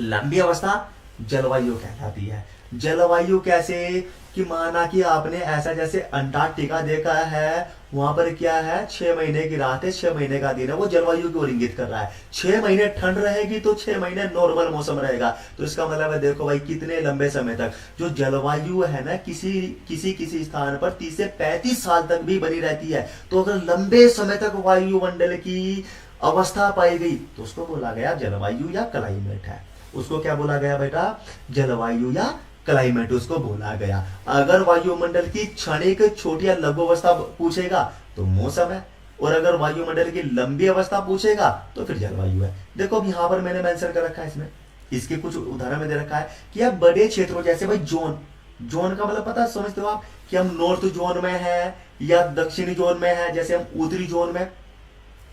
लंबी अवस्था जलवायु कहलाती है। जलवायु कैसे? कि माना कि आपने ऐसा जैसे अंटार्कटिका देखा है, वहां पर क्या है, 6 महीने की रात है, 6 महीने का दिन है, वो जलवायु की ओर इंगित कर रहा है। 6 महीने ठंड रहेगी तो 6 महीने नॉर्मल मौसम रहेगा। तो इसका मतलब है देखो भाई कितने लंबे समय तक जो जलवायु है ना, किसी किसी किसी स्थान पर 30 से 35 साल तक भी बनी रहती है। तो अगर लंबे समय तक वायुमंडल की अवस्था पाई गई तो उसको बोला गया जलवायु या क्लाइमेट है। उसको क्या बोला गया बेटा? जलवायु या क्लाइमेट उसको बोला गया। अगर वायुमंडल की क्षणिक छोटी या लघु अवस्था पूछेगा तो मौसम है, और अगर वायुमंडल की लंबी अवस्था पूछेगा तो फिर जलवायु है। देखो अब यहां पर मैंने मेंशन कर रखा है, इसमें इसके कुछ उदाहरण में दे रखा है कि अब बड़े क्षेत्रों जैसे भाई जोन, जोन का मतलब पता समझते हो आप कि हम नॉर्थ जोन में है या दक्षिणी जोन में है, जैसे हम उत्तरी जोन में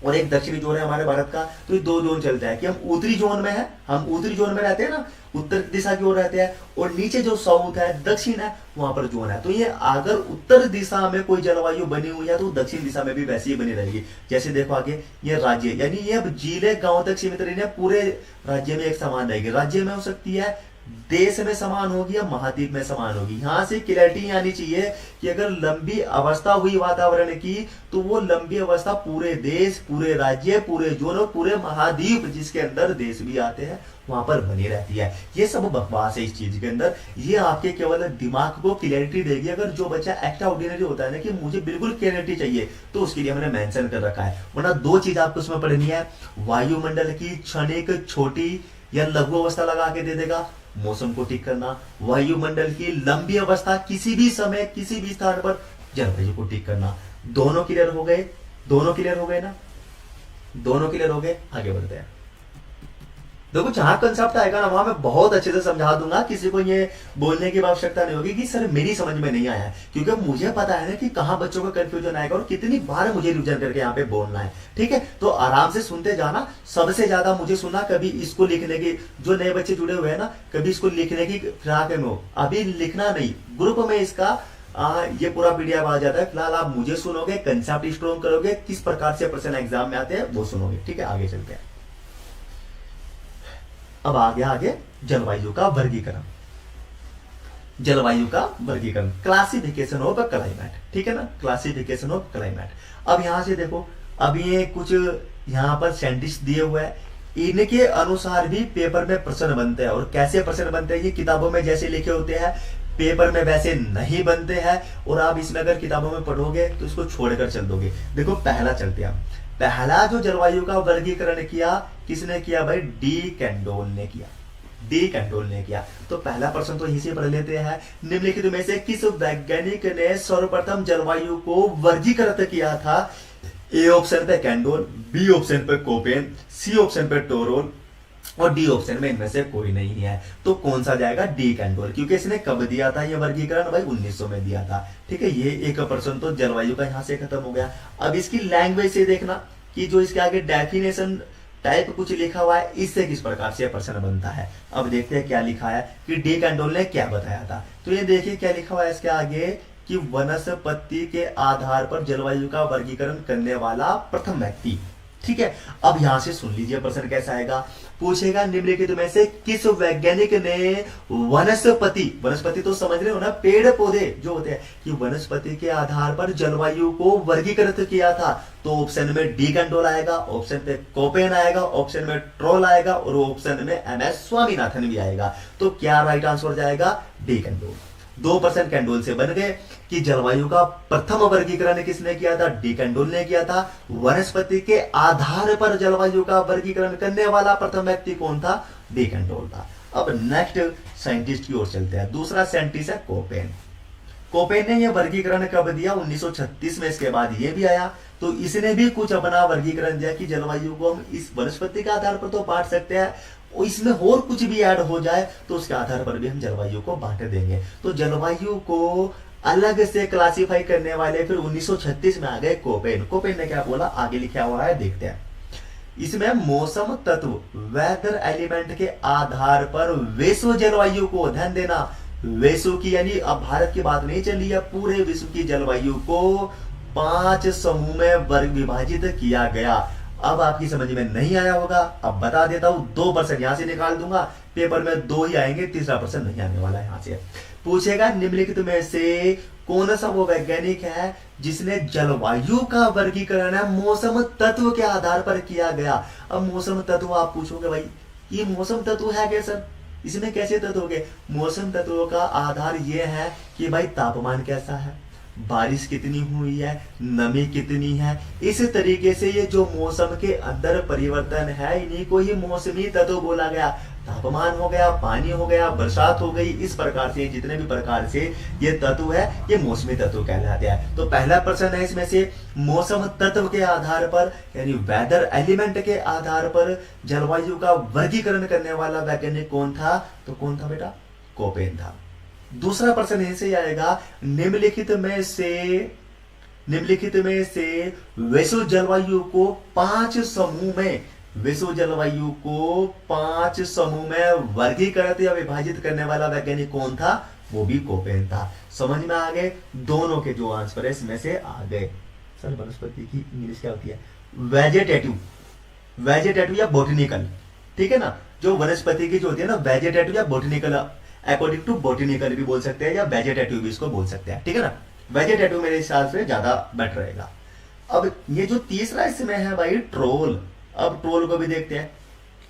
और एक दक्षिणी जोन है हमारे भारत का। तो ये दो जोन चलता है कि हम उत्तरी जोन में है, हम उत्तरी जोन में रहते हैं ना, उत्तर दिशा की ओर रहते हैं, और नीचे जो साउथ है, दक्षिण है, वहां पर जोन है। तो ये अगर उत्तर दिशा में कोई जलवायु बनी हुई है तो दक्षिण दिशा में भी वैसी ही बनी रहेगी। जैसे देखो आगे ये राज्य, यानी ये अब जिले गांव तक सीमित नहीं है, पूरे राज्य में एक समान रहेगी। राज्य में हो सकती है, देश में समान होगी या महाद्वीप में समान होगी। यहां से क्लैरिटी आनी चाहिए कि अगर लंबी अवस्था हुई वातावरण की तो वो लंबी अवस्था पूरे देश, पूरे राज्य, पूरे जोन और पूरे महाद्वीप जिसके अंदर देश भी आते हैं वहां पर बनी रहती है। ये सब बकवास है इस चीज के अंदर। ये आपके केवल दिमाग को क्लैरिटी देगी। अगर जो बच्चा एक्स्ट्रा ऑर्डिनरी होता है ना कि मुझे बिल्कुल क्लैरिटी चाहिए, तो उसके लिए मैंने मेंशन कर रखा है। वरना दो चीज आपको उसमें पढ़नी है, वायुमंडल की क्षणिक छोटी या लघु अवस्था लगा के दे देगा, मौसम को ठीक करना। वायुमंडल की लंबी अवस्था किसी भी समय किसी भी स्थान पर जलवायु को ठीक करना। दोनों क्लियर हो गए? दोनों क्लियर हो गए ना? दोनों क्लियर हो गए? आगे बढ़ते हैं। देखो जहां कंसेप्ट आएगा ना वहां मैं बहुत अच्छे से समझा दूंगा, किसी को ये बोलने की आवश्यकता नहीं होगी कि सर मेरी समझ में नहीं आया है, क्योंकि मुझे पता है ना कि कहां बच्चों का कंफ्यूजन आएगा और कितनी बार मुझे रिवीजन करके यहाँ पे बोलना है। ठीक है, तो आराम से सुनते जाना। सबसे ज्यादा मुझे सुनना, कभी इसको लिखने की, जो नए बच्चे जुड़े हुए हैं ना, कभी इसको लिखने की फिराक में हो, अभी लिखना नहीं, ग्रुप में इसका ये पूरा पीडीएफ आ जाता है। फिलहाल आप मुझे सुनोगे, कंसेप्ट स्ट्रॉन्ग करोगे, किस प्रकार से प्रश्न एग्जाम में आते हैं वो सुनोगे। ठीक है, आगे चलते हैं। अब आ गया आगे जलवायु का वर्गीकरण। जलवायु का वर्गीकरण, क्लासिफिकेशन ऑफ क्लाइमेट। ठीक है ना, क्लासिफिकेशन ऑफ क्लाइमेट। अब यहां से देखो, अब ये कुछ यहां पर साइंटिस्ट दिए हुए हैं, इनके अनुसार भी पेपर में प्रश्न बनते हैं। और कैसे प्रश्न बनते हैं? ये किताबों में जैसे लिखे होते हैं पेपर में वैसे नहीं बनते हैं। और आप इसमें अगर किताबों में पढ़ोगे तो इसको छोड़कर चल दोगे। देखो पहला चलते हैं। पहला जो जलवायु का वर्गीकरण किया, किसने किया भाई? डी कैंडोल ने किया। डी कैंडोल ने किया। तो पहला प्रश्न तो यहीं से पढ़ लेते हैं। निम्नलिखित में से किस वैज्ञानिक ने सर्वप्रथम जलवायु को वर्गीकृत किया था? ए ऑप्शन पे कैंडोल, बी ऑप्शन पे कोपेन, सी ऑप्शन पे टोरोल और डी ऑप्शन में इनमें से कोई नहीं है। तो कौन सा जाएगा? डी कैंडोल, क्योंकि इसने कब दिया था ये वर्गीकरण? भाई 1900 में दिया था। ठीक है, ये एक प्रश्न तो जलवायु का यहां से खत्म हो गया। अब इसकी लैंग्वेज से देखना कि जो इसके आगे डेफिनेशन टाइप कुछ लिखा हुआ है, इससे किस प्रकार से प्रश्न बनता है। अब देखते हैं क्या लिखा है कि डी कैंडोल ने क्या बताया था। तो ये देखिए क्या लिखा हुआ है इसके आगे कि वनस्पति के आधार पर जलवायु का वर्गीकरण करने वाला प्रथम व्यक्ति। ठीक है, अब यहां से सुन लीजिए प्रश्न कैसा आएगा। पूछेगा निम्नलिखित में से किस वैज्ञानिक ने वनस्पति, वनस्पति तो समझ रहे हो ना, पेड़ पौधे जो होते हैं, कि वनस्पति के आधार पर जलवायु को वर्गीकृत किया था। तो ऑप्शन में डी कैंडोल आएगा, ऑप्शन पे कोपेन आएगा, ऑप्शन में ट्रोल आएगा और ऑप्शन में एमएस स्वामीनाथन भी आएगा। तो क्या राइट आंसर जाएगा? D Candolle. 2% कैंडोल से बन गए कि जलवायु का प्रथम वर्गीकरण किसने किया था? डी कैंडोल ने किया था। वनस्पति के आधार पर जलवायु का वर्गीकरण करने वाला प्रथम व्यक्ति कौन था? डी कैंडोल था। अब नेक्स्ट साइंटिस्ट की ओर चलते हैं। दूसरा साइंटिस्ट है कोपेन। कोपेन ने यह वर्गीकरण कब दिया? 1936 में। इसके बाद ये भी आया, तो इसने भी कुछ अपना वर्गीकरण दिया कि जलवायु को हम इस वनस्पति के आधार पर तो बांट सकते हैं, इसमें और कुछ भी ऐड हो जाए तो उसके आधार पर भी हम जलवायु को बांट देंगे। तो जलवायु को अलग से क्लासिफाई करने वाले फिर 1936 में आ गए कोपेन। कोपेन ने क्या बोला आगे लिखा हुआ है, देखते हैं। इसमें मौसम तत्व वेदर एलिमेंट के आधार पर विश्व जलवायु को, ध्यान देना, विश्व की, यानी अब भारत की बात नहीं चल रही है, पूरे विश्व की जलवायु को 5 समूह में वर्ग विभाजित किया गया। अब आपकी समझ में नहीं आया होगा, अब बता देता हूं, 2% यहां से निकाल दूंगा, पेपर में 2 ही आएंगे, तीसरा % नहीं आने वाला है। यहां से पूछेगा निम्नलिखित में से कौन सा वो वैज्ञानिक है जिसने जलवायु का वर्गीकरण है मौसम तत्व के आधार पर किया गया। अब मौसम तत्व आप पूछोगे भाई ये मौसम तत्व है क्या सर, इसमें कैसे तत्व हो गए? मौसम तत्वों का आधार ये है कि भाई तापमान कैसा है, बारिश कितनी हुई है, नमी कितनी है, इस तरीके से ये जो मौसम के अंदर परिवर्तन है इन्हीं को ही मौसमी तत्व बोला गया। तापमान हो गया, पानी हो गया, बरसात हो गई, इस प्रकार से जितने भी प्रकार से ये तत्व है ये मौसमी तत्व कहलाते हैं। तो पहला प्रश्न है इसमें से मौसम तत्व के आधार पर यानी वेदर एलिमेंट के आधार पर जलवायु का वर्गीकरण करने वाला वैज्ञानिक कौन था? तो कौन था बेटा? कोपेन था। दूसरा प्रश्न ऐसे आएगा निम्नलिखित में से विश्व जलवायु को 5 समूह में, विश्व जलवायु को 5 समूह में वर्गीकृत या विभाजित करने वाला वैज्ञानिक कौन था? वो भी कोपेन था। समझ में आ गए? दोनों के जो आंसर है इसमें से आ गए। सर वनस्पति की इंग्लिश क्या होती है? वेजेटेटिव या बोटनिकल, ठीक है ना। जो वनस्पति की जो होती है ना वेजेटेटिव या बोटनिकल, अकॉर्डिंग टू बोटनिकल भी बोल सकते हैं या वेजेटेटिव भी इसको बोल सकते हैं, ठीक है ना। वेजेटेटिव मेरे हिसाब से ज्यादा बेटर रहेगा। अब ये जो तीसरा इसमें है भाई ट्रोल। अब ट्रोल को भी देखते हैं।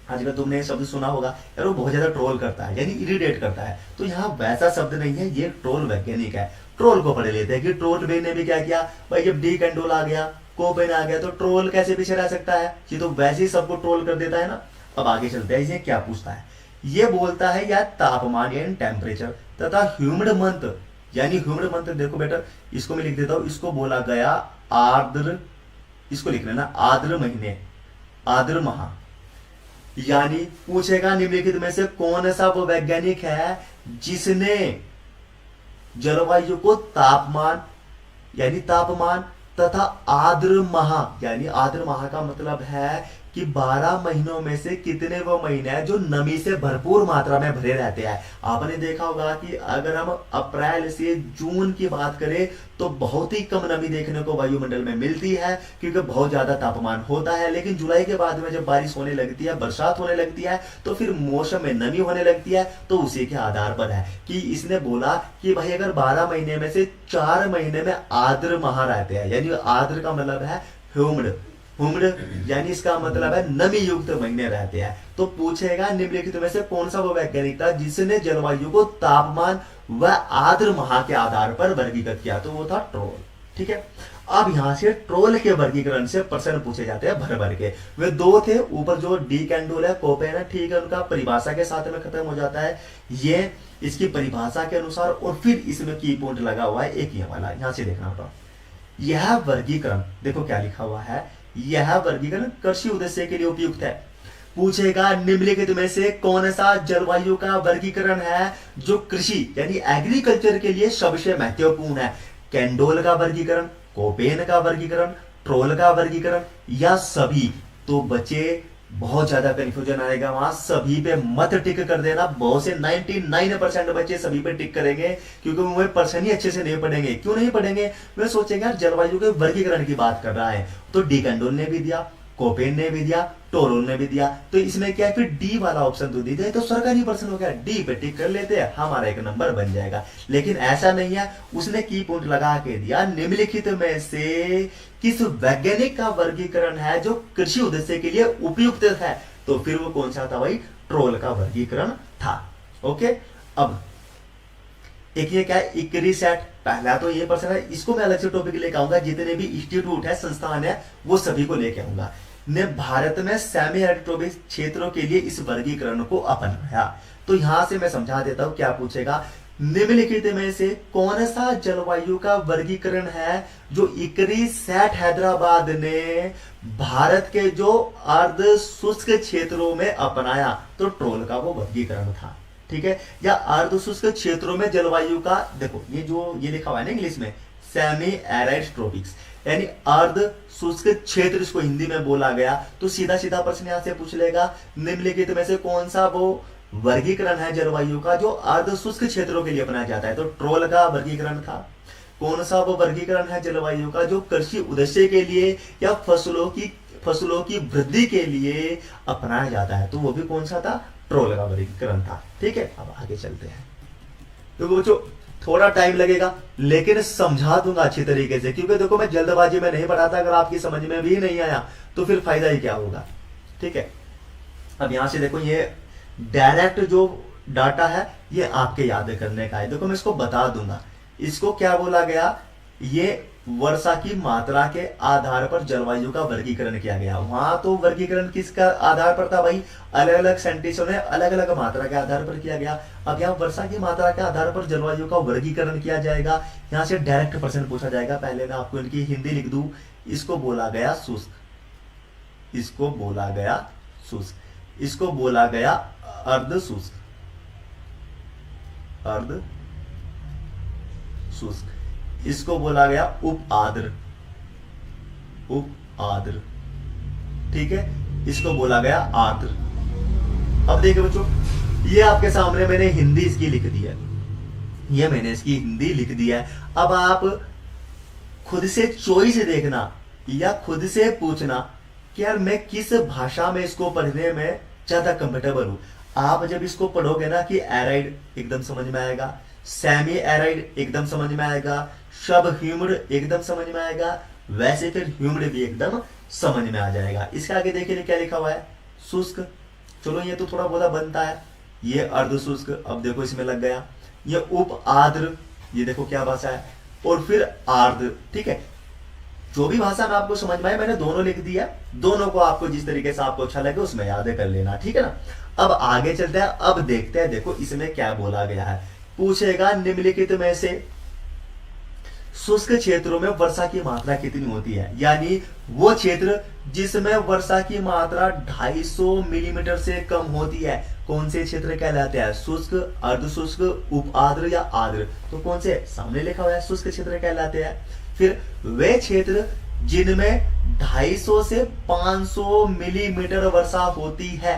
आजकल तुमने ये शब्द सुना होगा यार वो बहुत ज्यादा ट्रोल करता है यानी इरिटेट करता है, तो यहाँ वैसा शब्द नहीं है, ये ट्रोल वैज्ञानिक है। ट्रोल को पढ़ लेते हैं कि ट्रोल ने भी क्या किया भाई, जब डी कैंडोल आ गया, कोपेन आ गया, तो ट्रोल कैसे पीछे रह सकता है? ये तो वैसे ही सबको ट्रोल कर देता है ना। अब आगे चलते हैं, इसे क्या पूछता है? ये बोलता है यार तापमान यानी टेम्परेचर तथा ह्यूमिड मंथ, यानी ह्यूमिड मंथ देखो बेटा इसको मैं लिख देता हूं, इसको बोला गया आर्द्र, इसको लिख लेना आर्द्र महीने, आर्द्र माह। यानी पूछेगा निम्नलिखित में से कौन सा वो वैज्ञानिक है जिसने जलवायु को तापमान यानी तापमान तथा आर्द्र माह, यानी आर्द्र माह का मतलब है कि 12 महीनों में से कितने वो महीने हैं जो नमी से भरपूर मात्रा में भरे रहते हैं। आपने देखा होगा कि अगर हम अप्रैल से जून की बात करें तो बहुत ही कम नमी देखने को वायुमंडल में मिलती है क्योंकि बहुत ज्यादा तापमान होता है। लेकिन जुलाई के बाद में जब बारिश होने लगती है, बरसात होने लगती है, तो फिर मौसम में नमी होने लगती है। तो उसी के आधार पर है कि इसने बोला कि भाई अगर 12 महीने में से 4 महीने में आर्द्र माह रहते हैं, यानी आर्द्र का मतलब है ह्यूमिड, यानी इसका मतलब है नमी युक्त महीने रहते हैं। तो पूछेगा निम्नलिखित में से कौन सा वो वैज्ञानिक था जिसने जलवायु को तापमान व आर्द्र माह के आधार पर वर्गीकृत किया? तो वो था ट्रोल, ठीक है। अब यहां से ट्रोल के वर्गीकरण से प्रश्न पूछे जाते हैं भर भर के। वे 2 थे, ऊपर जो डी कैंडोल है, कोपेन है, ठीक है, उनका परिभाषा के साथ में खत्म हो जाता है। ये इसकी परिभाषा के अनुसार और फिर इसमें की पॉइंट लगा हुआ है एक ये वाला, यहां से देखना होगा। यह वर्गीकरण देखो क्या लिखा हुआ है, यह वर्गीकरण कृषि उद्देश्य के लिए उपयुक्त है। पूछेगा निम्नलिखित में से कौन सा जलवायु का वर्गीकरण है जो कृषि यानी एग्रीकल्चर के लिए सबसे महत्वपूर्ण है? कैंडोल का वर्गीकरण, कोपेन का वर्गीकरण, ट्रोल का वर्गीकरण या सभी? तो बच्चे बहुत ज्यादा कंफ्यूजन आएगा वहां, सभी पे मत टिक कर देना। बहुत से 99% बच्चे सभी पे टिक करेंगे क्योंकि वे पर्सन ही अच्छे से नहीं पढ़ेंगे। क्यों नहीं पढ़ेंगे? वे सोचेंगे यार जलवायु के वर्गीकरण की बात कर रहा है, तो डी कैंडोल ने भी दिया, कोपेन ने भी दिया, टोरोल ने भी दिया, तो इसमें क्या है फिर डी वाला ऑप्शन तो दी जाए तो सरकारी पर्सन हो गया, डी पे टिक कर लेते हैं, हमारा एक नंबर बन जाएगा। लेकिन ऐसा नहीं है, उसने की पॉइंट लगा के दिया निम्नलिखित में से किस वैज्ञानिक का वर्गीकरण है जो कृषि उद्देश्य के लिए उपयुक्त है? तो फिर वो कौन सा था भाई? ट्रोल का वर्गीकरण था। ओके, अब एक ये क्या है इक्रिसैट, पहला तो ये प्रश्न है, इसको मैं अलग से टॉपिक लेके आऊंगा, जितने भी इंस्टीट्यूट है, संस्थान है, वो सभी को लेके आऊंगा। ने भारत में सेमी एरिड ट्रॉपिक क्षेत्रों के लिए इस वर्गीकरण को अपनाया। तो यहां से मैं समझा देता हूं क्या पूछेगा। निम्नलिखित में से कौन सा जलवायु का वर्गीकरण है जो इक्रिसैट हैदराबाद ने भारत के जो अर्ध शुष्क क्षेत्रों में अपनाया? तो ट्रोल का वो वर्गीकरण था, ठीक है। या अर्ध शुष्क क्षेत्रों में जलवायु का, देखो ये जो ये लिखा हुआ है ना इंग्लिश में सेमी एरिड ट्रॉपिक्स, यानी अर्ध शुष्क क्षेत्र इसको हिंदी में बोला गया। तो सीधा सीधा प्रश्न यहां से पूछ लेगा निम्नलिखित में से कौन सा वो वर्गीकरण है जलवायु का जो अर्ध शुष्क क्षेत्रों के लिए अपनाया जाता है। तो ट्रोल का वर्गीकरण था। कौन सा वो वर्गीकरण है जलवायु का जो कृषि उद्देश्य के लिए या फसलों की वृद्धि के लिए अपनाया जाता है, तो वो भी कौन सा था, ट्रोल का वर्गीकरण था। ठीक है, अब आगे चलते हैं। तो बच्चों थोड़ा टाइम लगेगा लेकिन समझा दूंगा अच्छी तरीके से, क्योंकि देखो मैं जल्दबाजी में नहीं पढ़ाता, अगर आपकी समझ में भी नहीं आया तो फिर फायदा ही क्या होगा। ठीक है, अब यहां से देखो ये डायरेक्ट जो डाटा है ये आपके याद करने का है। देखो मैं इसको बता दूंगा, इसको क्या बोला गया, ये वर्षा की मात्रा के आधार पर जलवायु का वर्गीकरण किया गया। वहां तो वर्गीकरण किसका आधार पर था भाई, अलग अलग साइंटिस्टों ने अलग अलग मात्रा के आधार पर किया गया। अब यहाँ वर्षा की मात्रा के आधार पर जलवायु का वर्गीकरण किया जाएगा। यहाँ से डायरेक्ट प्रश्न पूछा जाएगा। पहले मैं आपको इनकी हिंदी लिख दूं, इसको बोला गया शुष्क, इसको बोला गया शुष्क, इसको बोला गया अर्ध शुष्क, अर्ध शुष्क, इसको बोला गया उप आर्द्र, उप आर्द्र। ठीक है, इसको बोला गया आर्द्र। अब देखिए बच्चों, ये आपके सामने मैंने हिंदी इसकी लिख दी है, ये मैंने इसकी हिंदी लिख दी है। अब आप खुद से चॉइस देखना या खुद से पूछना कि यार मैं किस भाषा में इसको पढ़ने में ज्यादा कंफर्टेबल हूं। आप जब इसको पढ़ोगे ना कि एराइड एकदम समझ में आएगा, सेमी एराइड एकदम समझ में आएगा, सब ह्यूमिड एकदम समझ में आएगा, वैसे फिर ह्यूमिड भी एकदम समझ में आ जाएगा। इसके आगे देखिए क्या लिखा हुआ है, शुष्क। चलो ये तो थोड़ा बहुत बनता है, ये अर्ध शुष्क, अब देखो इसमें लग गया। ये उप आर्द्र, ये देखो क्या भाषा है, और फिर आर्द्र। ठीक है, जो भी भाषा में आपको समझ में आए मैंने दोनों लिख दिया, दोनों को आपको जिस तरीके से आपको अच्छा लगे उसमें याद कर लेना। ठीक है ना, अब आगे चलते हैं। अब देखते हैं, देखो इसमें क्या बोला गया है। पूछेगा निम्नलिखित में से शुष्क क्षेत्रों में वर्षा की मात्रा कितनी होती है, यानी वो क्षेत्र जिसमें वर्षा की मात्रा 250 मिलीमीटर से कम होती है, कौन से क्षेत्र कहलाते हैं, शुष्क, अर्ध शुष्क, उप आर्द्र या आर्द्र। तो कौन से, सामने लिखा हुआ है शुष्क क्षेत्र कहलाते हैं। फिर वे क्षेत्र जिनमें 250 से 500 मिलीमीटर वर्षा होती है,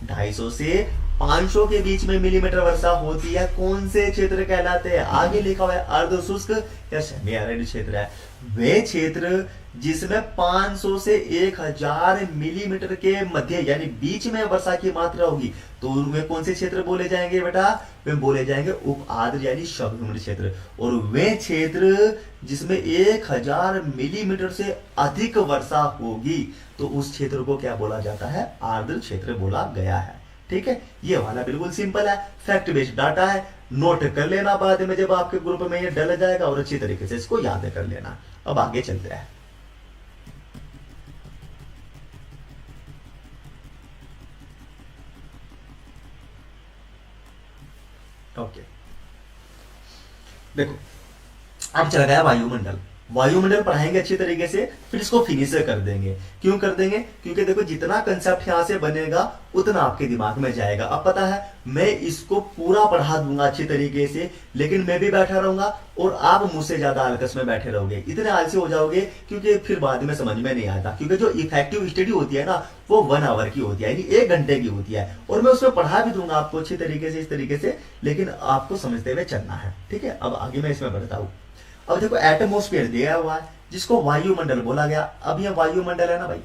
250 से 500 के बीच में मिलीमीटर वर्षा होती है, कौन से क्षेत्र कहलाते हैं। आगे लिखा हुआ है अर्ध शुष्क या सेमी एरिड क्षेत्र है। वे क्षेत्र जिसमें 500 से 1000 मिलीमीटर के मध्य यानी बीच में वर्षा की मात्रा होगी, तो उनमें कौन से क्षेत्र बोले जाएंगे बेटा, वे बोले जाएंगे उप आर्द्र यानी सब ह्यूमिड क्षेत्र। और वे क्षेत्र जिसमें 1000 मिलीमीटर से अधिक वर्षा होगी, तो उस क्षेत्र को क्या बोला जाता है, आर्द्र क्षेत्र बोला गया है। ठीक है, ये वाला बिल्कुल सिंपल है, फैक्ट बेस्ड डाटा है, नोट कर लेना बाद में जब आपके ग्रुप में ये डल जाएगा, और अच्छी तरीके से इसको याद कर लेना। अब आगे चलते हैं। ओके, देखो अब चला गया वायुमंडल। वायुमंडल पढ़ाएंगे अच्छी तरीके से, फिर इसको फिनिश कर देंगे। क्यों कर देंगे, क्योंकि देखो जितना कंसेप्ट यहां से बनेगा उतना आपके दिमाग में जाएगा। अब पता है मैं इसको पूरा पढ़ा दूंगा अच्छी तरीके से, लेकिन मैं भी बैठा रहूंगा और आप मुझसे ज्यादा आलकस में बैठे रहोगे, इतने आलसी हो जाओगे, क्योंकि फिर बाद में समझ में नहीं आता। क्योंकि जो इफेक्टिव स्टडी होती है ना, वो 1 आवर की होती है, यानी 1 घंटे की होती है, और मैं उसमें पढ़ा भी दूंगा आपको अच्छी तरीके से, इस तरीके से, लेकिन आपको समझते हुए चलना है। ठीक है, अब आगे मैं इसमें बढ़ता हूं। अब देखो एटमॉस्फेयर दिया हुआ है जिसको वायुमंडल बोला गया। अब ये वायुमंडल है ना भाई,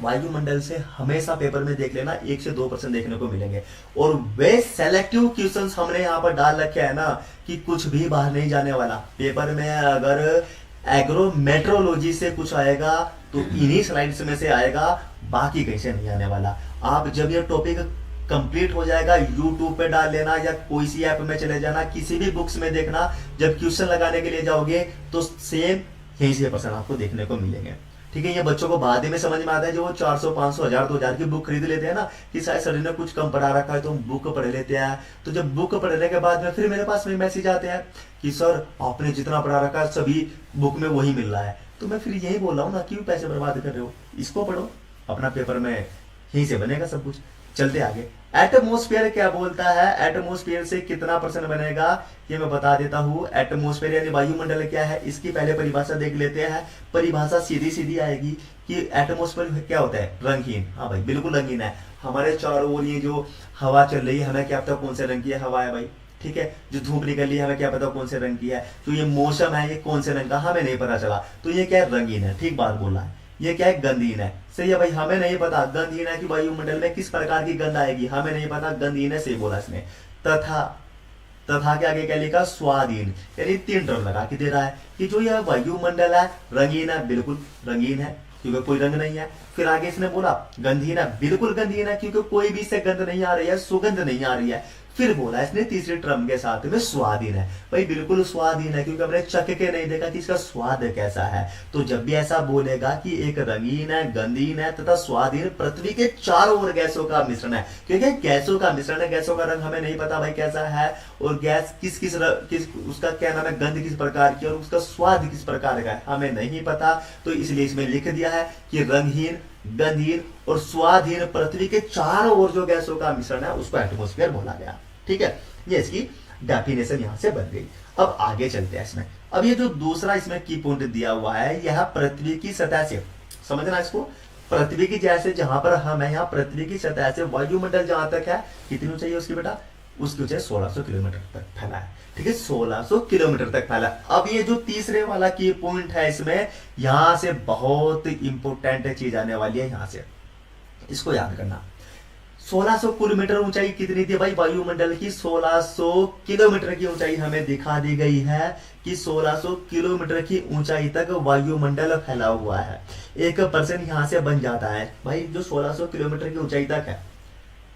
वायुमंडल से हमेशा पेपर में देख लेना 1 से 2% देखने को मिलेंगे, और वे सेलेक्टिव क्वेश्चंस हमने यहाँ पर डाल रखे है ना कि कुछ भी बाहर नहीं जाने वाला। पेपर में अगर एग्रोमेट्रोलॉजी से कुछ आएगा तो इन्हीं स्लाइड्स में से आएगा, बाकी कहीं से नहीं आने वाला। आप जब ये टॉपिक कंप्लीट हो जाएगा यूट्यूब पे डाल लेना या कोई सी ऐप में चले जाना, किसी भी बुक्स में देखना, जब क्वेश्चन लगाने के लिए जाओगे तो सेम यहीं से पर्सन आपको देखने को मिलेंगे। ठीक है, ये बच्चों को बाद में समझ में आता है, जो वो 400, 500, 1000, 2000 की बुक खरीद लेते हैं ना कि शायद सर ने कुछ कम पढ़ा रखा है तो हम बुक पढ़ लेते हैं। तो जब बुक पढ़ने के बाद में फिर मेरे पास में मैसेज आते हैं कि सर आपने जितना पढ़ा रखा है सभी बुक में वही मिल रहा है। तो मैं फिर यही बोल रहा हूँ ना, क्यों पैसे बर्बाद कर रहे हो, इसको पढ़ो, अपना पेपर में यहीं से बनेगा सब कुछ। चलते आगे, एटमोस्फेयर क्या बोलता है, एटमोस्फेयर से कितना परसेंट बनेगा ये मैं बता देता हूं। एटमोस्फेयर यानी वायुमंडल क्या है, इसकी पहले परिभाषा देख लेते हैं। परिभाषा सीधी सीधी आएगी कि एटमोस्फेयर क्या होता है, रंगहीन। हाँ भाई बिल्कुल रंगीन है। हमारे चारों ओर ये जो हवा चल रही है, हमें क्या पता कौन से रंग की है हवा है भाई, ठीक है। जो धूप निकल रही है हमें क्या पता कौन से रंग की है। तो ये मौसम है, ये कौन से रंग का हमें नहीं पता चला, तो ये क्या है, रंगीन है। ठीक बात बोल रहा है। ये क्या है, गंधहीन है। सही है भाई, हमें नहीं पता गंधहीन है कि वायुमंडल में किस प्रकार की गंध आएगी, हमें नहीं पता, गंधहीन है, सही बोला इसने। तथा, तथा के आगे क्या लिखा, स्वाधीन, यानी 3 टर्म लगा के दे रहा है कि जो यह वायुमंडल है रंगीन है, बिल्कुल रंगीन है क्योंकि कोई रंग नहीं है। फिर आगे इसने बोला गंधहीन है, बिल्कुल गंधहीन है क्योंकि कोई भी इससे गंध नहीं आ रही है, सुगंध नहीं आ रही है। फिर बोला इसने तीसरे टर्म के साथ में स्वाधीन है, भाई बिल्कुल स्वाधीन है क्योंकि हमने चख के नहीं देखा कि इसका स्वाद कैसा है। तो जब भी ऐसा बोलेगा कि एक रंगीन है, गंधहीन है तथा स्वाधीन, पृथ्वी के चारों ओर गैसों का मिश्रण है, क्योंकि गैसों का मिश्रण है, गैसों का रंग हमें नहीं पता भाई कैसा है, और गैस किस किस उसका क्या नाम है, गंध किस प्रकार की और उसका स्वाद किस प्रकार का है हमें नहीं पता। तो इसलिए इसमें लिख दिया है कि रंगहीन, गंधहीन और स्वादहीन पृथ्वी के चारों ओर जो गैसों का मिश्रण है उसको एटमॉस्फेयर बोला गया। ठीक है, ये इसकी डेफिनेशन यहां से बन गई। अब आगे चलते हैं इसमें। अब ये जो दूसरा इसमें की पॉइंट दिया हुआ है, यह पृथ्वी की सतह से, समझना इसको, पृथ्वी की जैसे जहां पर हम है, यहाँ पृथ्वी की सतह से वायुमंडल जहां तक है, कितनी ऊंचाई है उसकी बेटा, उसकी ऊंचाई 1600 किलोमीटर तक फैला है। ठीक है, 1600 किलोमीटर तक फैला। अब ये जो तीसरे वाला की पॉइंट है इसमें, यहां से बहुत इंपोर्टेंट चीज आने वाली है, यहां से इसको याद करना। 1600 किलोमीटर ऊंचाई कितनी थी भाई वायुमंडल की, 1600 किलोमीटर की ऊंचाई हमें दिखा दी गई है कि 1600 किलोमीटर की ऊंचाई तक वायुमंडल फैला हुआ है। 1% यहां से बन जाता है भाई, जो 1600 किलोमीटर की ऊंचाई तक है।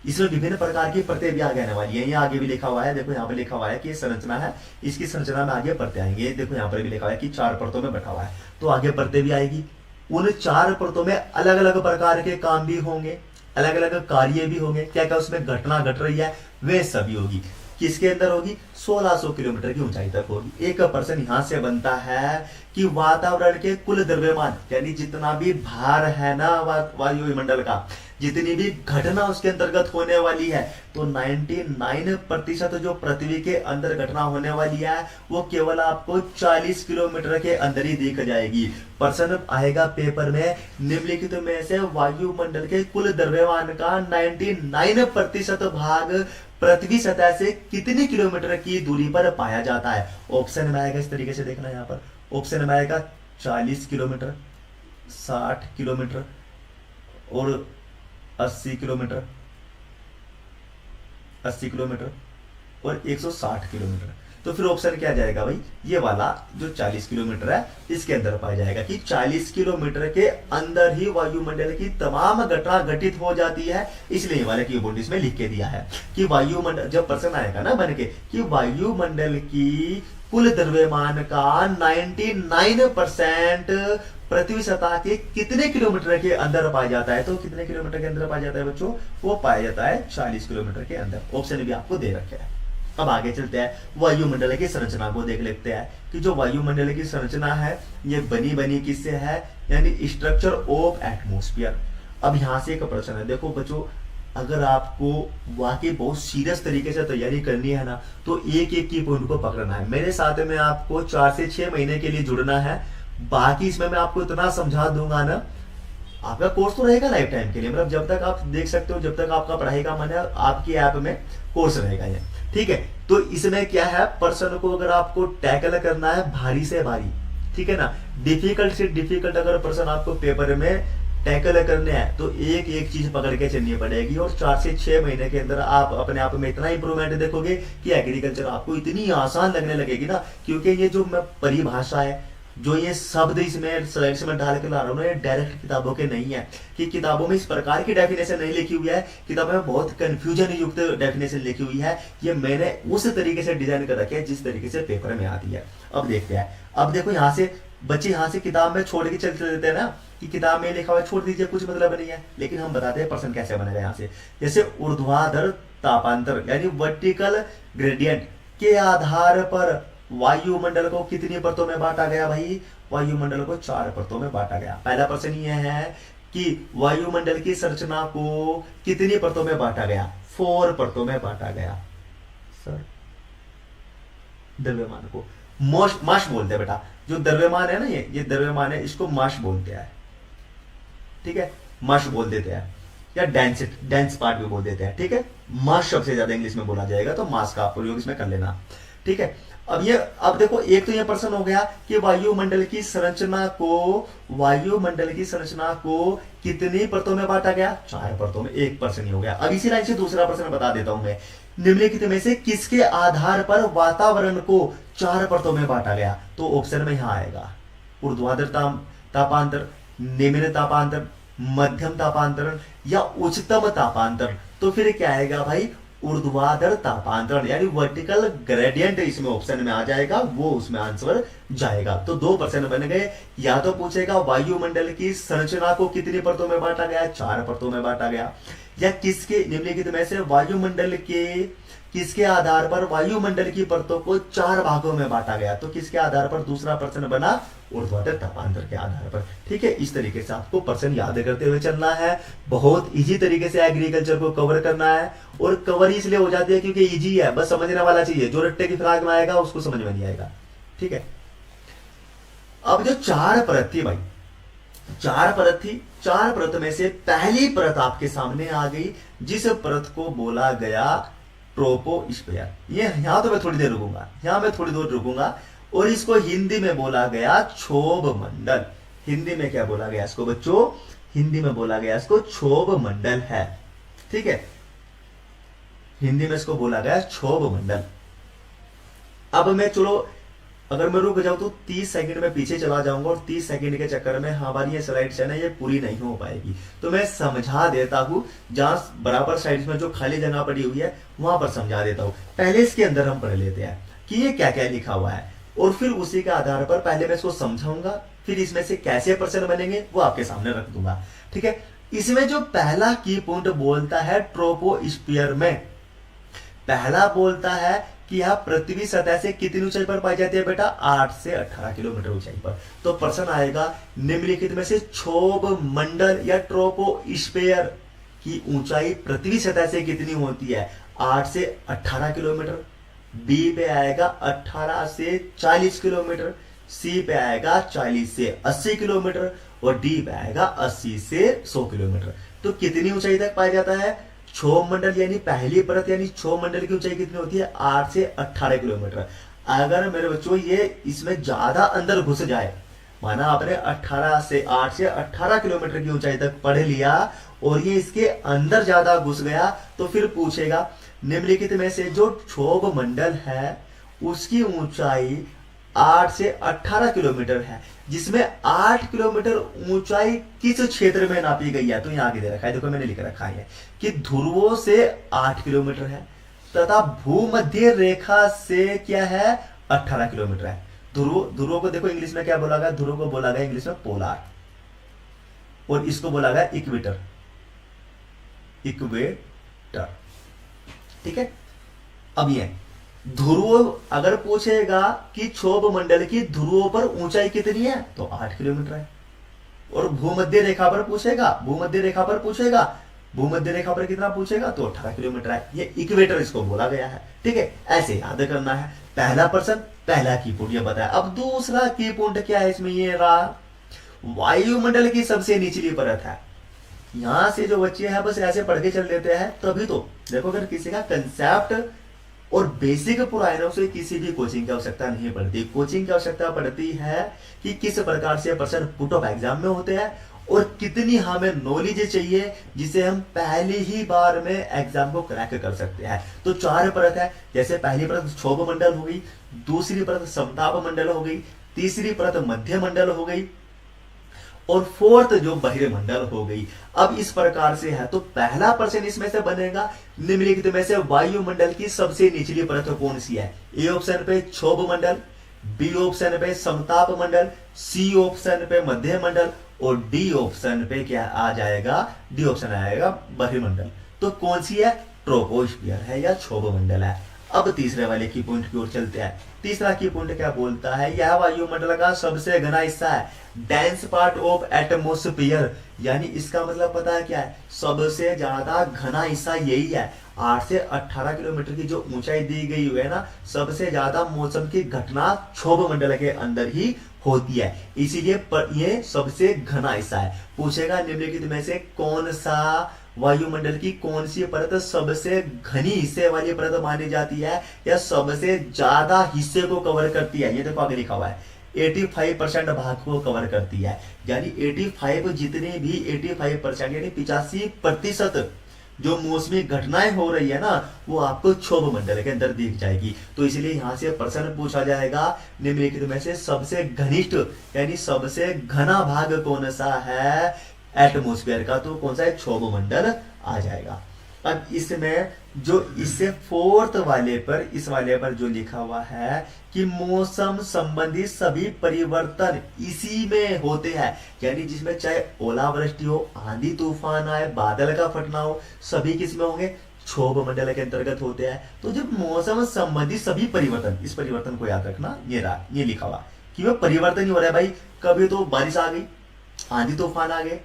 इसमें विभिन्न प्रकार की परतें भी आगे आने वाली है, ये आगे भी लिखा हुआ है, देखो यहाँ पे लिखा हुआ है कि ये संरचना है, इसकी संरचना में आगे परतें आएंगे। देखो यहाँ पर भी लिखा हुआ है कि 4 परतों में बैठा हुआ है, तो आगे परतें भी आएगी। उन 4 परतों में अलग अलग प्रकार के काम भी होंगे, अलग अलग कार्य भी होंगे, क्या क्या उसमें घटना घट रही है वे सभी होगी। किसके अंदर होगी, 1600 किलोमीटर की ऊंचाई तक होगी। 1% यहां से बनता है कि वातावरण के कुल द्रव्यमान, यानी जितना भी भार है ना वायुमंडल का, जितनी भी घटना उसके अंतर्गत होने वाली है, तो 99% जो पृथ्वी के अंदर घटना होने वाली है वो केवल आपको 40 किलोमीटर के अंदर ही दिख जाएगी। प्रश्न आएगा पेपर में, निम्नलिखित में से वायुमंडल के कुल द्रव्यमान का 99% भाग पृथ्वी सतह से कितनी किलोमीटर की दूरी पर पाया जाता है। ऑप्शन में आएगा, इस तरीके से देखना, यहाँ पर ऑप्शन में आएगा 40 किलोमीटर, 60 किलोमीटर और 80 किलोमीटर, 80 किलोमीटर और 160 किलोमीटर। तो फिर ऑप्शन क्या जाएगा भाई, ये वाला जो 40 किलोमीटर है इसके अंदर पाया जाएगा कि 40 किलोमीटर के अंदर ही वायुमंडल की तमाम घटना घटित हो जाती है। इसलिए वाले की बोर्ड इसमें लिख के दिया है कि वायुमंडल, जब प्रश्न आएगा ना बन के कि वायुमंडल की कुल द्रव्यमान का 99% पृथ्वी सतह के कितने किलोमीटर के अंदर पाया जाता है, तो कितने किलोमीटर के अंदर पाया जाता है बच्चों, वो पाया जाता है 40 किलोमीटर के अंदर। ऑप्शन भी आपको दे रखे हैं। अब आगे चलते हैं, वायुमंडल की संरचना को देख लेते हैं कि जो वायुमंडल की संरचना है ये बनी किससे है, यानी स्ट्रक्चर ऑफ एटमॉस्फेयर। अब यहां से एक प्रश्न है, देखो बच्चों, अगर आपको वाकई बहुत सीरियस तरीके से तैयारी करनी है ना, तो एक एक की पॉइंट को पकड़ना है। मेरे साथ में आपको 4 से 6 महीने के लिए जुड़ना है। बाकी इसमें मैं आपको इतना समझा दूंगा ना, आपका कोर्स तो रहेगा लाइफ टाइम के लिए, मतलब जब तक आप देख सकते हो, जब तक आपका पढ़ाई का मन है, आपकी ऐप में कोर्स रहेगा ये। ठीक है, तो इसमें क्या है, पर्सन को अगर आपको टैकल करना है भारी से भारी, ठीक है ना, डिफिकल्ट से डिफिकल्ट अगर पर्सन आपको पेपर में टैकल करने हैं, तो एक एक चीज पकड़ के चलनी पड़ेगी। और 4 से 6 महीने के अंदर आप अपने आप में इतना इंप्रूवमेंट देखोगे कि एग्रीकल्चर आपको इतनी आसान लगने लगेगी ना, क्योंकि ये जो मैं परिभाषा है, जो ये शब्द इसमें स्लाइड्स में डाल के ला रहा हूँ, ये डायरेक्ट किताबों के नहीं है कि किताबों में इस प्रकार की डेफिनेशन नहीं लिखी हुई है, किताबों में बहुत कंफ्यूजन युक्त डेफिनेशन लिखी हुई है। ये मैंने उस तरीके से डिजाइन कर रखी है जिस तरीके से पेपर में आती है। अब देखते हैं, अब देखो यहाँ से बच्चे यहाँ से किताब में छोड़ के चलते देते हैं ना कि किताब में लिखा हुआ छोड़ दीजिए, कुछ मतलब नहीं है, लेकिन हम बताते हैं प्रश्न कैसे बनेगा यहाँ से। जैसे ऊर्ध्वाधर तापांतर यानी वर्टिकल ग्रेडियंट के आधार पर वायुमंडल को कितनी परतों में बांटा गया भाई, वायुमंडल को 4 परतों में बांटा गया। पहला प्रश्न ये है कि वायुमंडल की संरचना को कितनी परतों में बांटा गया? 4 परतों में बांटा गया। सर द्रव्यमान को मास बोलते हैं बेटा, जो द्रव्यमान है ना, ये द्रव्यमान है, इसको मास बोलते हैं, ठीक है, मास बोल देते हैं, या डेंस पार्ट भी बोल देते हैं, ठीक है। मास सबसे ज्यादा इंग्लिश में बोला जाएगा, तो मास का प्रयोग इसमें कर लेना, ठीक है। अब देखो, एक तो ये प्रश्न हो गया कि वायुमंडल की संरचना को कितनी परतों में बांटा गया? 4 परतों में। एक प्रश्न ही हो गया। अब इसी लाइन से दूसरा प्रश्न बता देता हूं मैं। निम्नलिखित में से किसके आधार पर वातावरण को 4 परतों में बांटा गया? तो ऑप्शन में यहां आएगा ऊर्ध्वाधर तापांतर, निम्न तापांतर, मध्यम तापांतरण या उच्चतम तापांतरण। तो फिर क्या आएगा भाई? ऊर्ध्वाधर तापांतरण, यानी वर्टिकल ग्रेडियंट इसमें ऑप्शन में आ जाएगा, वो उसमें आंसर जाएगा। तो 2 प्रश्न बन गए। या तो पूछेगा वायुमंडल की संरचना को कितनी परतों में बांटा गया? 4 परतों में बांटा गया। या किसके निम्नलिखित में से वायुमंडल के किसके आधार पर वायुमंडल की परतों को 4 भागों में बांटा गया? तो किसके आधार पर? दूसरा प्रश्न बना ऊर्ध्वाधर तापांतर के आधार पर, ठीक है। इस तरीके से आपको प्रश्न याद करते हुए चलना है। बहुत इजी तरीके से एग्रीकल्चर को कवर करना है, और कवर इसलिए हो जाती है क्योंकि इजी है, बस समझने वाला चाहिए। जो रट्टे की फिराक में आएगा उसको समझ में नहीं आएगा, ठीक है। अब जो 4 परत थी भाई, 4 परत थी, 4 परत में से पहली परत आपके सामने आ गई, जिस परत को बोला गया ट्रोपोस्फियर। ये यहां तो मैं थोड़ी देर रुकूंगा, और इसको हिंदी में बोला गया क्षोभ मंडल। हिंदी में क्या बोला गया इसको बच्चों? हिंदी में बोला गया इसको क्षोभ मंडल है, ठीक है। हिंदी में इसको बोला गया क्षोभ मंडल। अब मैं चलो, अगर मैं रुक जाऊं तो 30 सेकंड में पीछे चला जाऊंगा, और 30 सेकंड के चक्कर में हमारी ये स्लाइड्स है ना, ये पूरी नहीं हो पाएगी। तो मैं समझा देता हूं, जहां बराबर साइड्स में जो खाली जगह पड़ी हुई है वहां पर समझा देता हूं। पहले इसके अंदर हम पढ़ लेते हैं कि ये क्या क्या लिखा हुआ है, और फिर उसी के आधार पर पहले मैं इसको समझाऊंगा, फिर इसमें से कैसे प्रश्न बनेंगे वो आपके सामने रख दूंगा, ठीक है। इसमें जो पहला की पॉइंट बोलता है ट्रोपोस्फियर में, पहला बोलता है कि यह पृथ्वी सतह से कितनी ऊंचाई पर पाई जाती है बेटा? 8 से 18 किलोमीटर ऊंचाई पर। तो प्रश्न आएगा निम्नलिखित में से क्षोभ मंडल या ट्रोपोस्फियर की ऊंचाई पृथ्वी सतह से कितनी होती है? 8 से 18 किलोमीटर। बी पे आएगा 18 से 40 किलोमीटर, सी पे आएगा 40 से 80 किलोमीटर, और डी पे आएगा 80 से 100 किलोमीटर। तो कितनी ऊंचाई तक पाया जाता है? क्षोभ मंडल यानी पहली परत, यानी क्षोभ मंडल की ऊंचाई कितनी होती है? 8 से 18 किलोमीटर। अगर मेरे बच्चों ये इसमें ज्यादा अंदर घुस जाए, माना आपने 8 से 18 किलोमीटर की ऊंचाई तक पढ़ लिया, और ये इसके अंदर ज्यादा घुस गया, तो फिर पूछेगा निम्नलिखित में से जो क्षोभ मंडल है उसकी ऊंचाई 8 से 18 किलोमीटर है, जिसमें 8 किलोमीटर ऊंचाई किस क्षेत्र में नापी गई है? तो यहां आगे दे रखा है, देखो मैंने लिख रखा है कि ध्रुवों से 8 किलोमीटर है, तथा भूमध्य रेखा से क्या है? 18 किलोमीटर है। ध्रुवों को देखो इंग्लिश में क्या बोला गया? ध्रुवों को बोला गया इंग्लिश में पोलार, और इसको बोला गया इक्वेटर, ठीक है। अब ये ध्रुव अगर पूछेगा कि क्षोभ मंडल की ध्रुवों पर ऊंचाई कितनी है, तो 8 किलोमीटर है। और भूमध्य रेखा पर पूछेगा, भूमध्य रेखा पर कितना पूछेगा, तो 18 किलोमीटर है। ये इक्वेटर इसको बोला गया है, ठीक है। ऐसे याद करना है। पहला प्रश्न, पहला की पॉइंट ये बताया। अब दूसरा की पॉइंट क्या है इसमें? ये रहा वायुमंडल की सबसे निचली परत है। यहां से जो बच्चे हैं बस ऐसे पढ़ के चल देते हैं, तभी तो देखो अगर किसी का कंसेप्ट और बेसिक पूरा है ना, उसे किसी भी कोचिंग की आवश्यकता नहीं पड़ती। कोचिंग की आवश्यकता पड़ती है कि किस प्रकार से प्रश्न पुट ऑफ एग्जाम में होते हैं, और कितनी हमें नॉलेज चाहिए जिसे हम पहली ही बार में एग्जाम को क्रैक कर सकते हैं। तो 4 परत है, जैसे पहली परत क्षोभ मंडल हो गई, दूसरी परत समताप मंडल हो गई, तीसरी परत मध्य मंडल हो गई, और फोर्थ जो बहिर्मंडल हो गई। अब इस प्रकार से है, तो पहला प्रश्न इसमें से बनेगा निम्नलिखित में से वायुमंडल की सबसे निचली परत कौन सी है? ए ऑप्शन पे क्षोभ मंडल, बी ऑप्शन पे समताप मंडल, सी ऑप्शन पे मध्य मंडल, और डी ऑप्शन पे क्या आ जाएगा? डी ऑप्शन आएगा बहिर्मंडल। तो कौन सी है? ट्रोपोस्फियर है या क्षोभ मंडल है। अब तीसरे वाले की पॉइंट की ओर चलते हैं। तीसरा की पॉइंट क्या बोलता है, यह वायुमंडल का सबसे घना हिस्सा है, डेंस पार्ट ऑफ एटमोस्फियर। यानी इसका मतलब पता है क्या है, सबसे ज्यादा घना हिस्सा यही है। 8 से 18 किलोमीटर की जो ऊंचाई दी गई हुई है ना, सबसे ज्यादा मौसम की घटना क्षोभ मंडल के अंदर ही होती है, इसीलिए ये सबसे घना हिस्सा है। पूछेगा निम्नलिखित में से कौन सा वायुमंडल की कौन सी परत सबसे घनी हिस्से वाली परत मानी जाती है, या सबसे ज्यादा हिस्से को कवर करती है। ये देखो आगे लिखा हुआ है 85% भाग को कवर करती है। यानी 85 जितने भी 85% यानी 85% जो मौसमी घटनाएं हो रही है ना, वो आपको क्षोभ मंडल के अंदर दिख जाएगी। तो इसलिए यहां से प्रश्न पूछा जाएगा निम्नलिखित में से सबसे घनिष्ठ यानी सबसे घना भाग कौन सा है एटमोस्फेयर का, तो कौन सा है, क्षोभ मंडल आ जाएगा। अब इसमें जो इससे फोर्थ वाले पर, इस वाले पर जो लिखा हुआ है कि मौसम संबंधी सभी परिवर्तन इसी में होते हैं, यानी जिसमें चाहे ओलावृष्टि हो, आंधी तूफान आए, बादल का फटना हो, सभी किस में होंगे, क्षोभ मंडल के अंतर्गत होते हैं। तो जब मौसम संबंधी सभी परिवर्तन, इस परिवर्तन को याद रखना, ये लिखा हुआ कि वह परिवर्तन ही हो रहा है भाई। कभी तो बारिश आ गई, आंधी तूफान आ गए,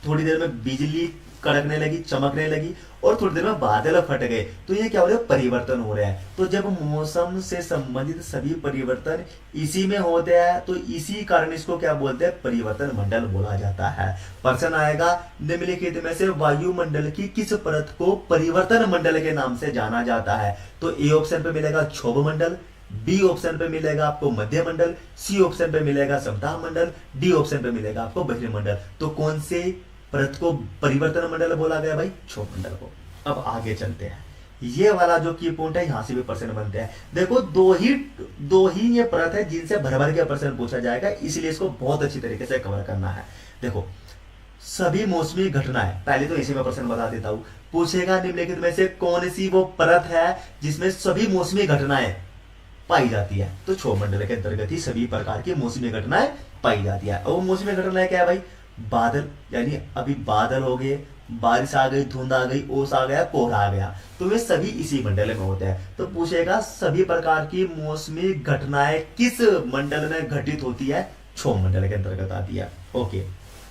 थोड़ी देर में बिजली कड़कने लगी, चमकने लगी, और थोड़ी देर में बादल फट गए, तो ये क्या हो रहा है, परिवर्तन हो रहा है। तो जब मौसम से संबंधित सभी परिवर्तन इसी में होते हैं, तो इसी कारण इसको क्या बोलते हैं, परिवर्तन मंडल बोला जाता है। प्रश्न आएगा निम्नलिखित में से वायुमंडल की किस परत को परिवर्तन मंडल के नाम से जाना जाता है। तो ए ऑप्शन पे मिलेगा क्षोभ मंडल, बी ऑप्शन पे मिलेगा आपको मध्य मंडल, सी ऑप्शन पे मिलेगा सप्ताह मंडल, डी ऑप्शन पे मिलेगा आपको बहिर्मंडल मंडल। तो कौन से परत को परिवर्तन मंडल बोला गया भाई, क्षोभ मंडल को। अब आगे चलते हैं, ये वाला जो की पॉइंट है यहां से भी प्रश्न बनते हैं। देखो दो ही ये परत है जिनसे भर भर के प्रश्न पूछा जाएगा, इसलिए इसको बहुत अच्छी तरीके से कवर करना है। देखो सभी मौसमी घटनाएं, पहले तो इसी में प्रश्न बता देता हूं। पूछेगा निम्नलिखित में से कौन सी वो परत है जिसमें सभी मौसमी घटनाएं पाई जाती है, तो क्षोभ मंडल के अंतर्गत ही सभी प्रकार की मौसमी घटनाएं पाई जाती है। और वो मौसमी घटनाएं क्या है भाई, बादल, यानी अभी बादल हो गए, बारिश आ गई, धुंध आ गई, ओस आ गया, कोहरा आ गया, तो वे सभी इसी मंडल में होते हैं। तो पूछेगा सभी प्रकार की मौसमी घटनाएं किस मंडल में घटित होती है, क्षोभ मंडल के अंतर्गत आती है। ओके,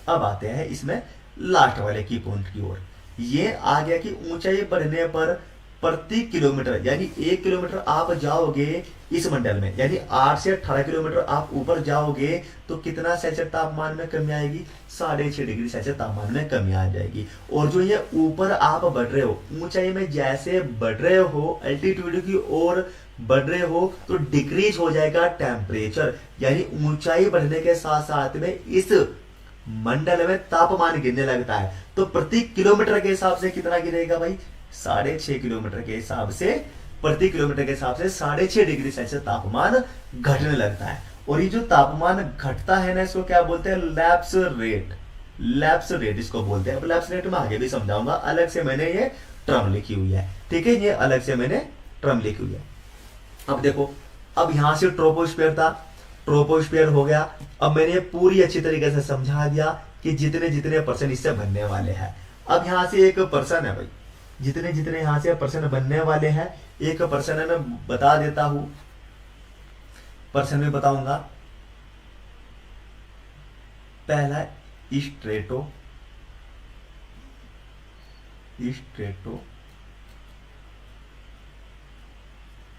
अब आते हैं इसमें लास्ट वाले की पॉइंट की ओर। ये आ गया कि ऊंचाई बढ़ने पर प्रति किलोमीटर, यानी 1 किलोमीटर आप जाओगे इस मंडल में, यानी 8 से 18 किलोमीटर आप ऊपर जाओगे, तो कितना सेल्सियस तापमान में कमी आएगी, 6.5 डिग्री सेल्सियस तापमान में कमी आ जाएगी। और जो ये ऊपर आप बढ़ रहे हो, ऊंचाई में जैसे बढ़ रहे हो, अल्टीट्यूड की ओर बढ़ रहे हो, तो डिक्रीज हो जाएगा टेम्परेचर, यानी ऊंचाई बढ़ने के साथ साथ में इस मंडल में तापमान गिरने लगता है। तो प्रति किलोमीटर के हिसाब से कितना गिरेगा भाई, 6.5 किलोमीटर के हिसाब से, प्रति किलोमीटर के हिसाब से 6.5 डिग्री सेल्सियस तापमान घटने लगता है। और ये जो तापमान घटता है ना, इसको क्या बोलते हैं, लैप्स रेट। लैप्स रेट इसको बोलते हैं। अब लैप्स रेट में आगे भी समझाऊंगा, अलग से मैंने ये टर्म लिखी हुई है, ठीक है, ये अलग से मैंने टर्म लिखी हुई है। अब देखो, अब यहां से ट्रोपोस्फीयर था, ट्रोपोस्फीयर हो गया। अब मैंने ये पूरी अच्छी तरीके से समझा दिया कि जितने जितने पर्सन इससे बनने वाले हैं। अब यहां से एक पर्सन है भाई, जितने जितने यहां से पर्सन बनने वाले हैं, एक पर्सन है, मैं बता देता हूं, पर्सन में बताऊंगा। पहला स्ट्रेटो,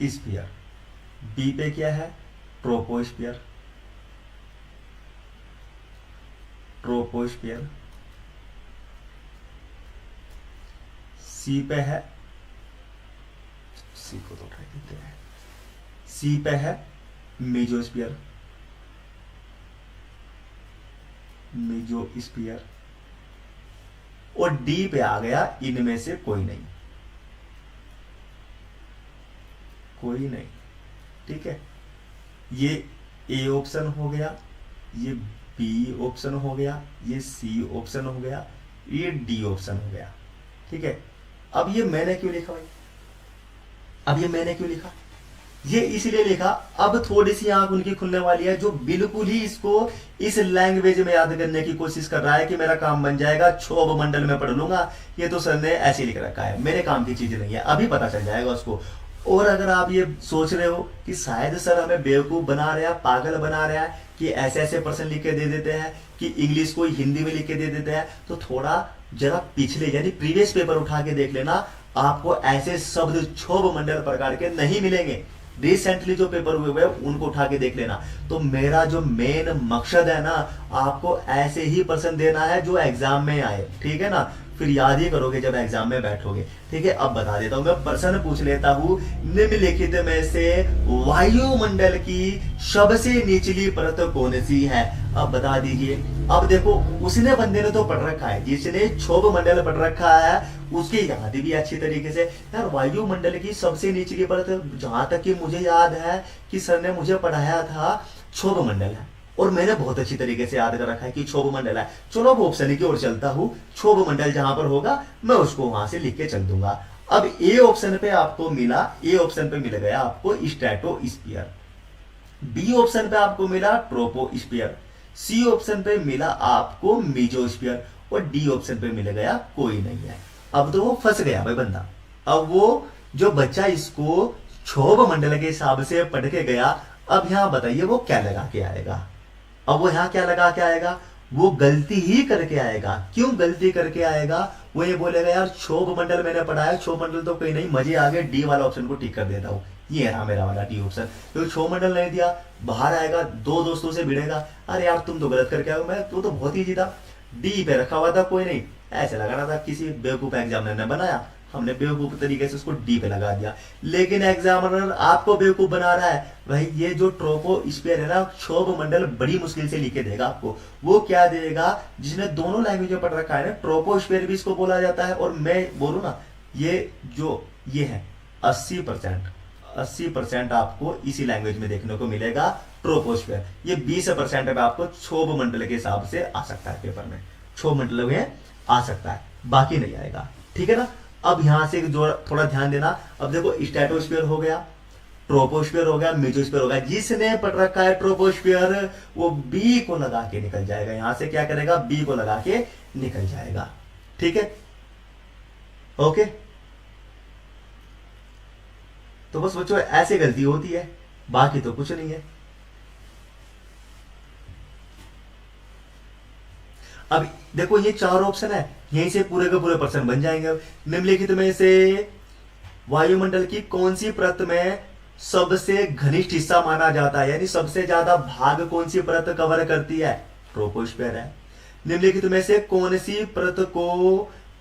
स्फीयर, बी पे क्या है, ट्रोपोस्फीयर, सी पे है, सी को तो उठा देते हैं, सी पे है मेजोस्फीयर, और डी पे आ गया इनमें से कोई नहीं, ठीक है। ये ए ऑप्शन हो गया, ये बी ऑप्शन हो गया, ये सी ऑप्शन हो गया, ये डी ऑप्शन हो गया, ठीक है। अब ये मैंने क्यों लिखा भाई, ये इसलिए लिखा, अब थोड़ी सी आंख उनकी खुलने वाली है जो बिल्कुल ही इसको इस लैंग्वेज में याद करने की कोशिश कर रहा है कि मेरा काम बन जाएगा, क्षोभ मंडल में पढ़ लूंगा, ये तो सर ने ऐसे लिख रखा है, मेरे काम की चीज नहीं है, अभी पता चल जाएगा उसको। और अगर आप ये सोच रहे हो कि शायद सर हमें बेवकूफ बना रहा है, पागल बना रहा है, कि ऐसे ऐसे प्रश्न लिख के दे देते हैं, कि इंग्लिश को हिंदी में लिख के दे देते हैं, तो थोड़ा जरा पिछले यानी प्रीवियस पेपर उठा के देख लेना, आपको ऐसे शब्द क्षोभ मंडल प्रकार के नहीं मिलेंगे। रिसेंटली जो पेपर हुए हैं उनको उठा के देख लेना। तो मेरा जो मेन मकसद है ना, आपको ऐसे ही प्रश्न देना है जो एग्जाम में आए, ठीक है ना, फिर याद ही करोगे जब एग्जाम में बैठोगे। ठीक है, अब बता देता हूं, मैं प्रश्न पूछ लेता हूं, निम्नलिखित में से वायुमंडल की सबसे निचली परत कौन सी है? अब बता दीजिए। अब देखो, उसने बंदे ने तो पढ़ रखा है, जिसने क्षोभ मंडल पढ़ रखा है उसकी याद भी अच्छी तरीके से। यार वायुमंडल की सबसे निचली परत, जहां तक कि मुझे याद है कि सर ने मुझे पढ़ाया था, क्षोभ मंडल है, और मैंने बहुत अच्छी तरीके से याद कर रखा है कि क्षोभ मंडल है। चलो अब ऑप्शन की ओर चलता हूं, क्षोभ मंडल जहां पर होगा मैं उसको वहां से लिख के चल दूंगा। अब ए ऑप्शन पे आपको मिला, ए ऑप्शन पे मिल गया आपको स्ट्रेटोस्फीयर, बी ऑप्शन पे आपको मिला ट्रोपोस्फीयर, सी ऑप्शन पे मिला आपको मीजोस्फीयर, और डी ऑप्शन पे मिल गया कोई नहीं है। अब तो वो फंस गया भाई बंदा। अब वो जो बच्चा इसको क्षोभ मंडल के हिसाब से पढ़ के गया, अब यहां बताइए वो क्या लगा के आएगा? अब वो यहां क्या लगा के आएगा? वो गलती ही करके आएगा। क्यों गलती करके आएगा? वो ये बोलेगा यार क्षोभ मंडल मैंने पढ़ा है, क्षोभ मंडल तो कहीं नहीं, मजे आगे डी वाला ऑप्शन को टिक कर देता हूं, ये रहा मेरा वाला डी ऑप्शन। तो क्षोभ मंडल नहीं दिया, बाहर आएगा, दो दोस्तों से भिड़ेगा, अरे यार तुम तो गलत करके आए, मैं तो बहुत ईजी था, डी पे रखा हुआ था, कोई नहीं, ऐसे लगाना था, किसी बेवकूफ एग्जामिनर ने बनाया, हमने बेवकूफ तरीके से उसको डी पे लगा दिया। लेकिन एग्जामिनर आपको बेवकूफ बना रहा है। भाई ये जो ट्रोपोस्फीयर है ना, क्षोभ मंडल बड़ी मुश्किल से लिखे देगा आपको। वो क्या देगा? जिसने दोनों लैंग्वेज में पढ़ रखा है ना, ट्रोपोस्फीयर भी इसको बोला जाता है, और मैं बोलूं ना, ये जो ये है 80% आपको इसी लैंग्वेज में देखने को मिलेगा ट्रोपोस्फीयर। ये 20% में आपको क्षोभ मंडल के हिसाब से आ सकता है पेपर में, क्षोभ मंडल में आ सकता है, बाकी नहीं आएगा। ठीक है ना? अब यहां से जो थोड़ा ध्यान देना, अब देखो स्ट्रेटोस्फीयर हो गया, ट्रोपोस्फीयर हो गया, मेसोस्फीयर हो गया। जिसने पढ़ रखा है ट्रोपोस्फीयर, वो बी को लगा के निकल जाएगा, यहां से क्या करेगा? बी को लगा के निकल जाएगा। ठीक है, ओके। तो बस बच्चों ऐसे गलती होती है, बाकी तो कुछ नहीं है। अब देखो ये चार ऑप्शन है, यहीं से पूरे के पूरे प्रश्न बन जाएंगे। अब निम्नलिखित में से वायुमंडल की कौन सी परत में सबसे घनिष्ठ हिस्सा माना जाता है, यानी सबसे ज्यादा भाग कौन सी परत कवर करती है? ट्रोपोस्फीयर है। निम्नलिखित में से कौन सी परत को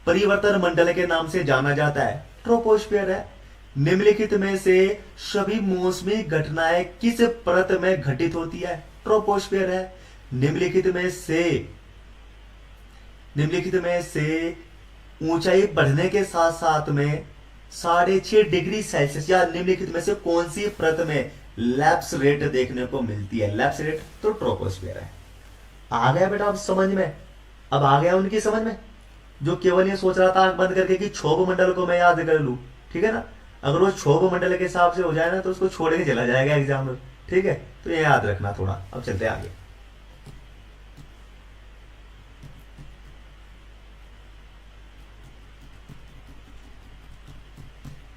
परिवर्तन मंडल के नाम से जाना जाता है? ट्रोपोस्फीयर है। निम्नलिखित में से सभी मौसमी घटनाएं किस परत में घटित होती है? ट्रोपोस्फीयर है। निम्नलिखित में से ऊंचाई बढ़ने के साथ साथ में 6.5 डिग्री सेल्सियस या निम्नलिखित में से कौन सी परत में लैप्स रेट देखने को मिलती है? लैप्स रेट तो ट्रोपोस्फीयर है। आ गया बेटा अब समझ में? अब आ गया उनकी समझ में, जो केवल ये सोच रहा था आंख बंद करके कि क्षोभ मंडल को मैं याद कर लूं। ठीक है ना? अगर वो क्षोभ मंडल के हिसाब से हो जाए ना, तो उसको छोड़ के चला जाएगा एग्जाम में। ठीक है, तो ये याद रखना थोड़ा। अब चलते आगे।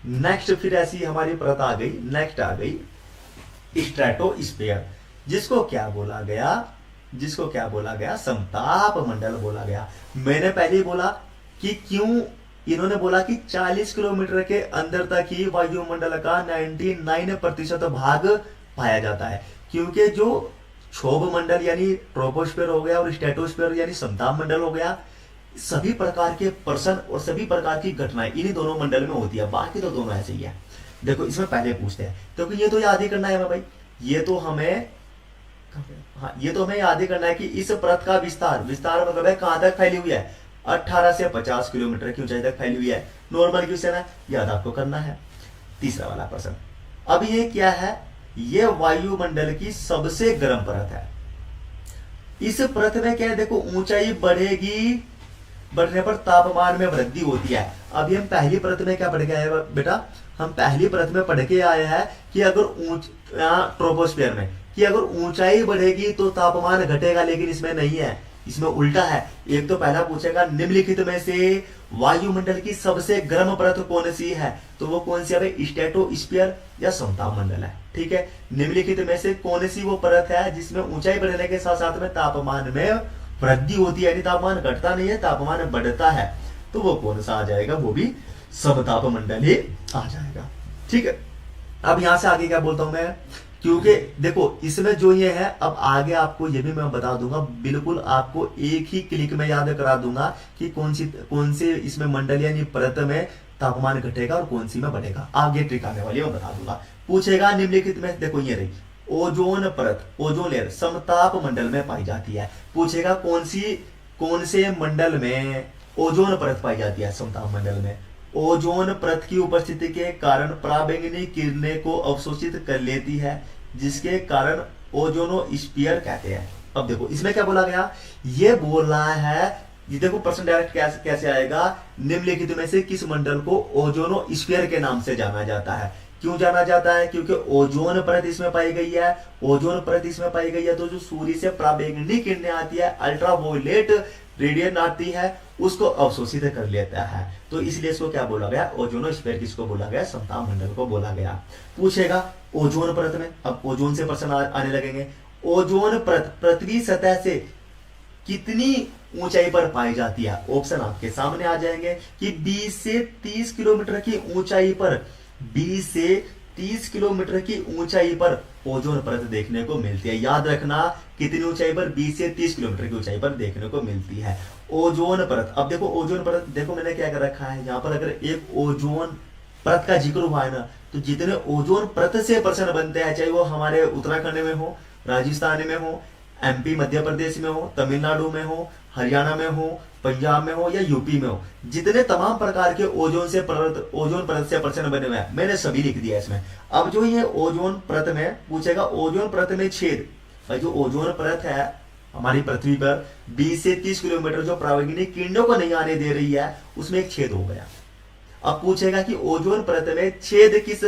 नेक्स्ट फिर ऐसी हमारी परत आ गई, नेक्स्ट आ गई स्ट्रेटोस्फीयर, जिसको क्या बोला गया? समताप मंडल बोला गया। मैंने पहले ही बोला कि क्यों इन्होंने बोला कि 40 किलोमीटर के अंदर तक ही वायुमंडल का 99% भाग पाया जाता है, क्योंकि जो क्षोभ मंडल यानी ट्रोपोस्फीयर हो गया और स्ट्रेटोस्फीयर यानी समताप मंडल हो गया, सभी प्रकार के प्रश्न और सभी प्रकार की घटनाएं इन्हीं दोनों मंडल में होती है, बाकी तो दोनों ऐसे ही है। देखो इसमें पहले पूछते हैं, तो ये तो याद ही करना है भाई, ये तो हमें याद ही करना है कि इस परत का विस्तार मतलब है कहां तक फैली हुई है? 18 से 50 किलोमीटर की ऊंचाई तक फैली हुई है। नॉर्मल क्वेश्चन है, याद आपको करना है। तीसरा वाला प्रश्न, अब ये क्या है? ये वायुमंडल की सबसे गर्म परत है। इस परत में क्या है? देखो ऊंचाई बढ़ने पर तापमान में वृद्धि होती है। अभी हम पहली परत में क्या पढ़ के आए बेटा? हम पहली परत में पढ़ के आए हैं कि अगर ट्रोपोस्फीयर में कि अगर ऊंचाई बढ़ेगी तो तापमान घटेगा, लेकिन इसमें नहीं है, इसमें उल्टा है। एक तो पहला पूछेगा निम्नलिखित में से वायुमंडल की सबसे गर्म परत कौन सी है, तो वो कौन सी है, स्ट्रेटोस्फीयर या समताप मंडल है। ठीक है, निम्नलिखित में से कौन सी वो परत है जिसमें ऊंचाई बढ़ने के साथ साथ में तापमान में वृद्धि होती है, यानी तापमान घटता नहीं है, तापमान बढ़ता है, तो वो कौन सा आ जाएगा, वो भी समताप मंडल ही आ जाएगा। ठीक है, अब यहां से आगे क्या बोलता हूं मैं, क्योंकि देखो इसमें जो ये है, अब आगे आपको ये भी मैं बता दूंगा, बिल्कुल आपको एक ही क्लिक में याद करा दूंगा कि कौन से इसमें मंडल यानी परत में तापमान घटेगा और कौन सी में बढ़ेगा, आगे ट्रिक आने वाली मैं बता दूंगा। पूछेगा निम्नलिखित में, देखो ये रही ओजोन परत, ओजोन लेयर समताप मंडल में पाई जाती है। पूछेगा कौन से मंडल में ओजोन परत पाई जाती है, समताप मंडल में। ओजोन परत की उपस्थिति के कारण पराबैंगनी किरणें को अवशोषित कर लेती है, जिसके कारण ओजोनोस्फीयर कहते हैं। अब देखो इसमें क्या बोला गया, ये बोल रहा है, ये देखो प्रश्न डायरेक्ट कैसे आएगा, निम्नलिखित में से किस मंडल को ओजोनोस्फीयर के नाम से जाना जाता है। क्यों जाना जाता है, क्योंकि ओजोन परत इसमें पाई गई है, ओजोन परत इसमें पाई गई है, तो जो सूर्य से पराबैंगनी किरणें आती है, अल्ट्रावायलेट रेडिएशन आती है, उसको अवशोषित कर लेता है, तो इसलिए इसको क्या बोला गया, ओजोनोस्फीयर किसको बोला गया, समताप मंडल को बोला गया। पूछेगा ओजोन परत में, अब ओजोन से प्रश्न आने लगेंगे। ओजोन परत पृथ्वी सतह से कितनी ऊंचाई पर पाई जाती है, ऑप्शन आपके सामने आ जाएंगे कि 20 से 30 किलोमीटर की ऊंचाई पर, 20 से 30 किलोमीटर की ऊंचाई पर ओजोन परत देखने को मिलती है। याद रखना कितनी ऊंचाई पर, 20 से 30 किलोमीटर की ऊंचाई पर देखने को मिलती है ओजोन परत। अब देखो ओजोन परत, देखो मैंने क्या कर रखा है यहाँ पर, अगर एक ओजोन परत का जिक्र हुआ है ना, तो जितने ओजोन परत से प्रश्न बनते हैं, चाहे वो हमारे उत्तराखंड में हो, राजस्थान में हो, एमपी मध्य प्रदेश में हो, तमिलनाडु में हो, हरियाणा में हो, पंजाब में हो या यूपी में हो, जितने तमाम प्रकार के ओजोन परत से प्रश्न बने हुए हैं, मैंने सभी लिख दिया इसमें। अब जो ये ओजोन परत में पूछेगा, ओजोन परत में छेद, जो ओजोन परत है हमारी पृथ्वी पर 20 से 30 किलोमीटर जो पराबैंगनी किरणों को नहीं आने दे रही है, उसमें एक छेद हो गया। अब पूछेगा कि ओजोन परत में छेद किस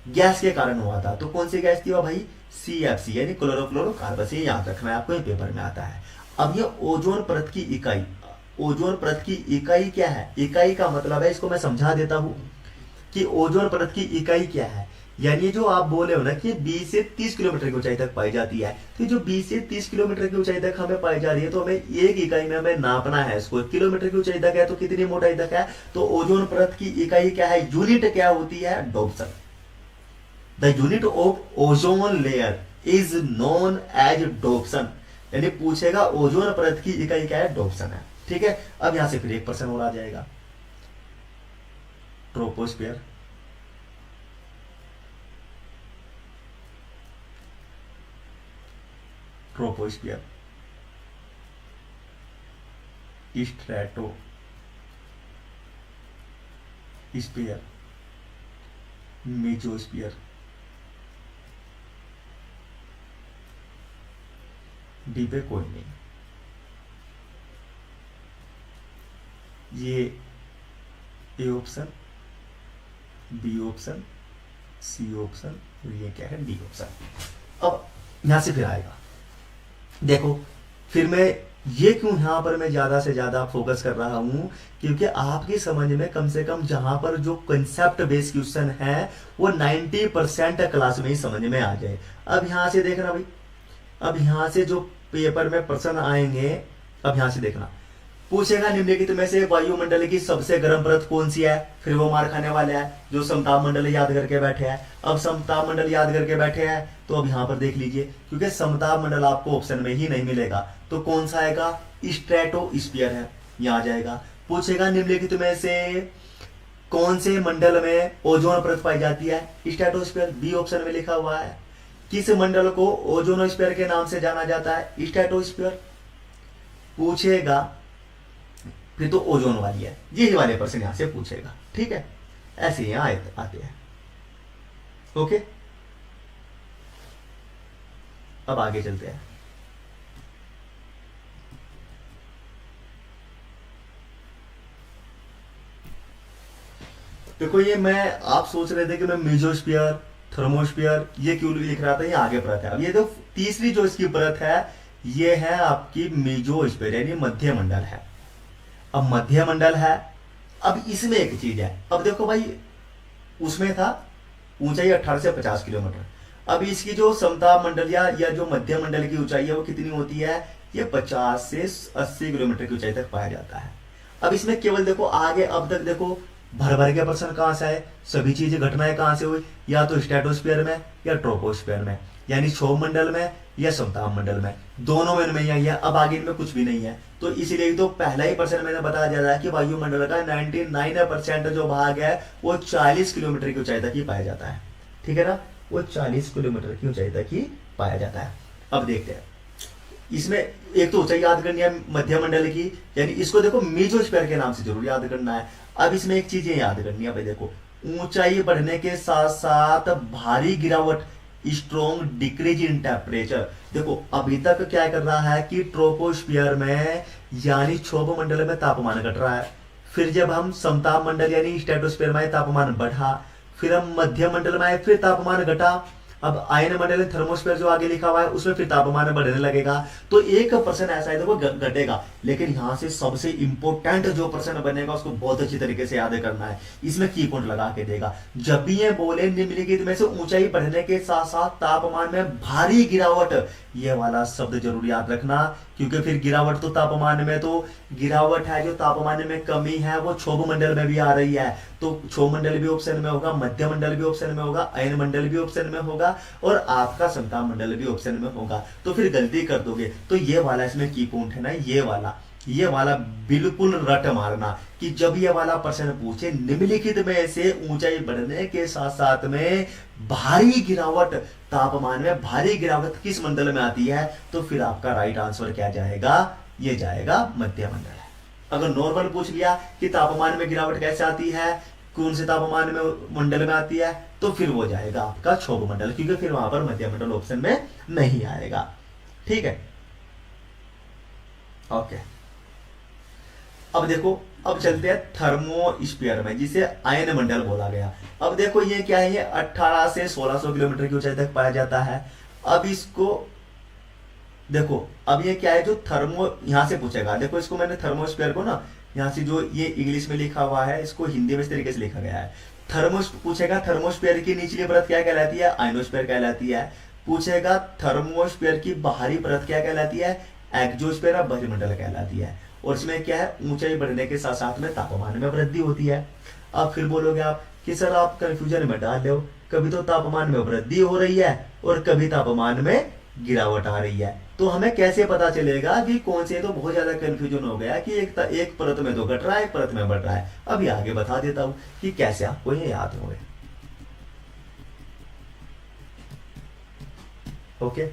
गैस के कारण हुआ था, तो कौन सी गैस थी वो भाई, CFC यानी क्लोरोफ्लोरोकार्बन। ये याद रखना है आपको, ये पेपर में आता है। अब ये ओजोन परत की इकाई, ओजोन परत की इकाई क्या है, इकाई का मतलब है, इसको मैं समझा देता हूं कि ओजोन परत की इकाई क्या है। यानी जो आप बोले हो ना कि 20 से 30 किलोमीटर की ऊंचाई तक पाई जाती है, तो जो 20 से 30 किलोमीटर की ऊंचाई तक हमें पाई जा रही है, तो हमें एक इकाई में हमें नापना है इसको। किलोमीटर की ऊंचाई तक है तो कितनी मोटाई तक है, तो ओजोन परत की इकाई क्या है, यूनिट क्या होती है, Dobson. The unit of ozone layer is known as Dobson. यानी पूछेगा ओजोन परत की इकाई क्या है, डोप्सन है। ठीक है, अब यहां से फिर एक प्रश्न और आ जाएगा, troposphere. Troposphere, stratosphere, mesosphere, D पे कोई नहीं, ये A option, B option, C option और ये क्या है, डी ऑप्शन। अब यहां से फिर आएगा, देखो फिर मैं ये क्यों यहां पर मैं ज्यादा से ज्यादा फोकस कर रहा हूं, क्योंकि आपकी समझ में कम से कम जहां पर जो कंसेप्ट बेस्ड क्वेश्चन है वो 90% क्लास में ही समझ में आ जाए। अब यहां से देखना भाई, अब यहां से जो पेपर में प्रश्न आएंगे, अब यहां से देखना, पूछेगा निम्नलिखित में से वायुमंडल की सबसे गर्म परत कौन सी है, फिर वो मार खाने वाले हैं जो समताप मंडल याद करके बैठे हैं। अब समताप मंडल याद करके बैठे हैं, तो अब यहां पर देख लीजिए, क्योंकि समताप मंडल आपको ऑप्शन में ही नहीं मिलेगा, तो कौन सा आएगा, स्ट्रेटोस्फीयर है, यहां आ जाएगा। पूछेगा निम्नलिखित में से कौन से मंडल में ओजोन परत पाई जाती है, स्ट्रेटोस्फीयर, बी ऑप्शन में लिखा हुआ है। किस मंडल को ओजोनोस्फीयर के नाम से जाना जाता है, स्ट्रेटोस्फीयर। पूछेगा फिर तो ओजोन वाली है, यही वाले प्रश्न यहां से पूछेगा। ठीक है, ऐसे ही आते हैं। ओके, अब आगे चलते हैं। देखो ये मैं, आप सोच रहे थे कि मैं मेसोस्फीयर, थर्मोस्फीयर ये क्यों लिख रहा था, ये आगे परत है। अब ये तो तीसरी जो इसकी परत है, ये है आपकी मेसोस्फीयर यानी मध्य मंडल है। अब मध्य मंडल है अब इसमें एक चीज है, अब देखो भाई उसमें था ऊंचाई 18 से 50 किलोमीटर, अब इसकी जो समता मंडल या जो मध्य मंडल की ऊंचाई है वो कितनी होती है, ये 50 से 80 किलोमीटर की ऊंचाई तक पाया जाता है। अब इसमें केवल देखो आगे अब तक देखो भर भर के प्रश्न कहां से आए, सभी चीजें घटनाएं कहां से हुई, या तो स्ट्रेटोस्फीयर में या ट्रोपोस्फीयर में, यानी क्षोभ मंडल में या समताप मंडल में, दोनों में इनमें यही है। अब आगे इनमें कुछ भी नहीं है, तो इसीलिए तो पहला ही पर्सन मैंने बताया जा रहा है कि वायुमंडल का 99% जो भाग है वो 40 किलोमीटर की ऊंचाई तक ही पाया जाता है, ठीक है ना, वो 40 किलोमीटर की ऊंचाई तक ही पाया जाता है। अब देखते हैं इसमें एक तो ऊंचाई याद करनी है मध्य मंडल की, यानी इसको देखो मीजोस्फीयर के नाम से जरूर याद करना है। अब इसमें एक चीज याद करनी है भाई, देखो ऊंचाई बढ़ने के साथ साथ भारी गिरावट, स्ट्रॉन्ग डिक्रीज इन टेम्परेचर। देखो अभी तक क्या कर रहा है कि ट्रोपोस्फियर में यानी क्षोभ मंडल में तापमान घट रहा है, फिर जब हम समताप मंडल यानी स्ट्रेटोस्फीयर में तापमान बढ़ा, फिर हम मध्य मंडल में आए फिर तापमान घटा, अब आयन मंडल थर्मोस्फीयर जो आगे लिखा हुआ है उसमें फिर तापमान बढ़ने लगेगा। तो एक प्रश्न ऐसा है देखो घटेगा, लेकिन यहां से सबसे इंपॉर्टेंट जो प्रश्न बनेगा उसको बहुत अच्छी तरीके से याद करना है, इसमें की पॉइंट लगा के देगा। जब भी ये बोले निम्नलिखित में से ऊंचाई बढ़ने के साथ साथ तापमान में भारी गिरावट, ये वाला शब्द जरूर याद रखना, क्योंकि फिर गिरावट तो तापमान में तो गिरावट है, जो तापमान में कमी है वो क्षोभ मंडल में भी आ रही है, तो क्षोभ मंडल भी ऑप्शन में होगा, मध्य मंडल भी ऑप्शन में होगा, अयन मंडल भी ऑप्शन में होगा और आपका समताप मंडल भी ऑप्शन में होगा। तो फिर गलती कर दोगे, तो ये वाला इसमें की पॉइंट है ना, ये वाला बिल्कुल रट मारना कि जब ये वाला प्रश्न पूछे निम्नलिखित में से ऊंचाई बढ़ने के साथ साथ में भारी गिरावट, तापमान में भारी गिरावट किस मंडल में आती है, तो फिर आपका राइट आंसर क्या जाएगा, ये जाएगा मध्य मंडल। अगर नॉर्मल पूछ लिया कि तापमान में गिरावट कैसे आती है, कौन से तापमान में मंडल में आती है, तो फिर वो जाएगा आपका क्षोभ मंडल, क्योंकि फिर वहां पर मध्य मंडल ऑप्शन में नहीं आएगा, ठीक है, ओके। अब देखो अब चलते हैं थर्मोस्फीयर में, जिसे आयन मंडल बोला गया। अब देखो ये क्या है, ये 18 से 1600 किलोमीटर की ऊंचाई तक पाया जाता है। अब इसको देखो, अब ये क्या है जो थर्मो यहां से पूछेगा, देखो इसको मैंने थर्मोस्फीयर को ना यहां से जो ये इंग्लिश में लिखा हुआ है इसको हिंदी में इस तरीके से लिखा गया है। पूछेगा थर्मोस्फीयर की निचली परत क्या कहलाती है, आयनोस्फीयर कहलाती है। पूछेगा थर्मोस्फीयर की बाहरी परत क्या कहलाती है, एक्सोस्फीयर या बहिर्मंडल कहलाती है। और इसमें क्या है, ऊंचाई बढ़ने के साथ साथ में तापमान में वृद्धि होती है। अब फिर बोलोगे आप कि सर आप कंफ्यूजन में डाल रहे हो, कभी तो तापमान में वृद्धि हो रही है और कभी तापमान में गिरावट आ रही है, तो हमें कैसे पता चलेगा कि कौन से, तो बहुत ज्यादा कंफ्यूजन हो गया कि एक परत में तो घट रहा है, एक परत में बढ़ रहा है। अभी आगे बता देता हूं कि कैसे आपको ये याद होगा, ओके।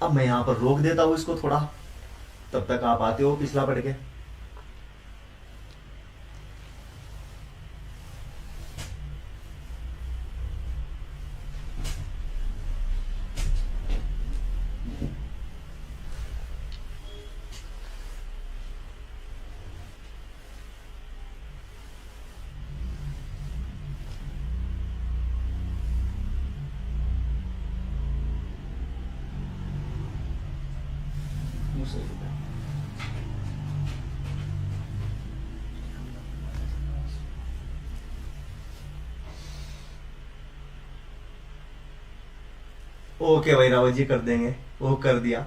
अब मैं यहां पर रोक देता हूं इसको थोड़ा, तब तक आप आते हो पिछला पढ़ के। ओके भाई रावत जी कर देंगे, वो कर दिया।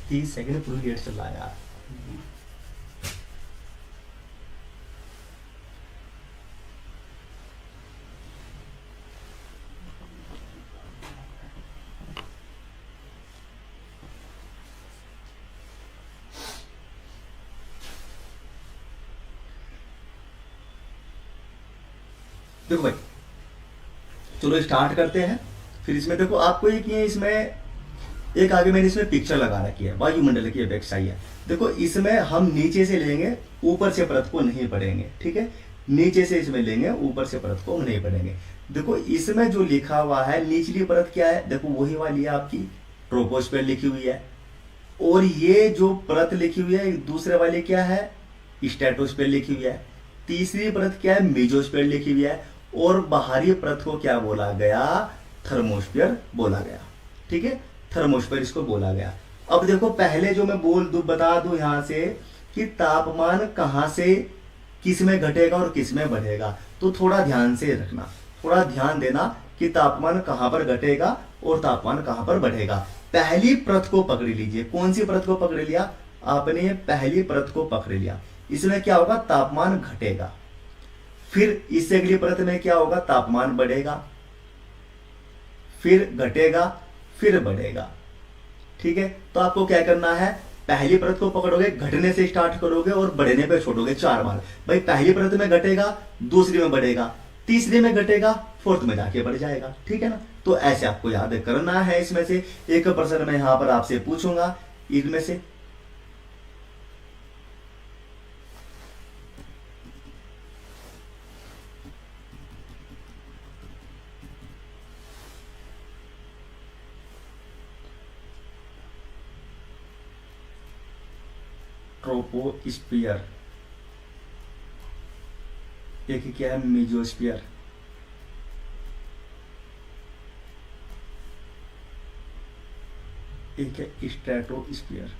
तीस सेकंड पूरी डेट चल रहा है यार। देखो भाई चलो स्टार्ट करते हैं। फिर इसमें देखो आपको एक ये इसमें एक आगे मैंने इसमें पिक्चर लगा रखी है, वायुमंडल की अपेक्षा है। देखो इसमें हम नीचे से लेंगे, ऊपर से परत को नहीं पढ़ेंगे, ठीक है, नीचे से इसमें लेंगे, ऊपर से परत को नहीं पढ़ेंगे। देखो इसमें जो लिखा हुआ है निचली परत क्या है, देखो वही वाली है आपकी ट्रोपोस्फीयर लिखी हुई है, और ये जो परत लिखी हुई है दूसरे वाली क्या है, स्ट्रेटोस्फीयर लिखी हुई है। तीसरी परत क्या है, मेसोस्फीयर लिखी हुई है। और बाहरी परत को क्या बोला गया, थर्मोस्फीयर बोला गया। ठीक है, थर्मोस्फीयर इसको बोला गया। अब देखो पहले जो मैं बता दूं यहां से कि तापमान कहां से किस में घटेगा और किस में बढ़ेगा, तो थोड़ा ध्यान से रखना, थोड़ा ध्यान देना कि तापमान कहां पर घटेगा और तापमान कहां पर बढ़ेगा। पहली परत को पकड़ लीजिए। कौन सी परत को पकड़ लिया आपने, पहली परत को पकड़ लिया। इसमें क्या होगा, तापमान घटेगा। फिर इससे अगली परत में क्या होगा, तापमान बढ़ेगा, फिर घटेगा, फिर बढ़ेगा। ठीक है, तो आपको क्या करना है, पहली परत को पकड़ोगे, घटने से स्टार्ट करोगे और बढ़ने पे छोड़ोगे 4 बार। भाई पहली परत में घटेगा, दूसरी में बढ़ेगा, तीसरी में घटेगा, फोर्थ में जाके बढ़ जाएगा। ठीक है ना, तो ऐसे आपको याद करना है। इसमें से एक प्रश्न मैं यहां पर आपसे पूछूंगा, इनमें से ट्रोपोस्फियर, एक क्या है, मेसोस्फियर। एक है स्ट्रेटोस्फियर।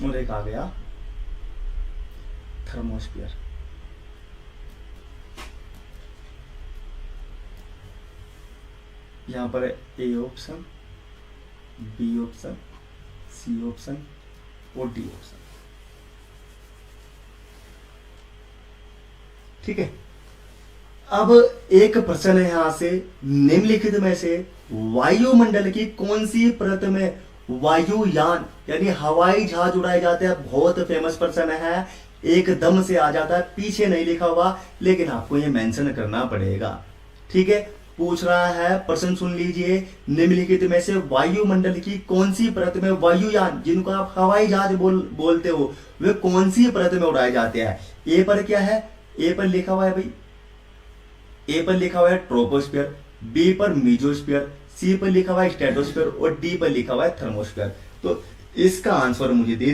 और एक आ गया थर्मोस्फियर। यहां पर A option, B option, C option और डी ऑप्शन। ठीक है, अब एक प्रश्न है यहां से, निम्नलिखित में से वायुमंडल की कौन सी परत में वायुयान यानी हवाई जहाज उड़ाए जाते हैं। बहुत फेमस प्रश्न है, एकदम से आ जाता है, पीछे नहीं लिखा हुआ, लेकिन आपको ये मेंशन करना पड़ेगा। ठीक है, पूछ रहा है, प्रश्न सुन लीजिए, निम्नलिखित में से वायुमंडल की कौन सी परत में वायुयान, जिनको आप हवाई जहाज बोलते हो, वे कौन सी परत में उड़ाए जाते हैं। ए पर क्या है, ए पर लिखा हुआ है भाई, ए पर लिखा हुआ है ट्रोपोस्फियर, बी पर मेसोस्फियर, सी पर लिखा हुआ है स्ट्रेटोस्फियर और डी पर लिखा हुआ है थर्मोस्फियर। तो इसका आंसर मुझे दे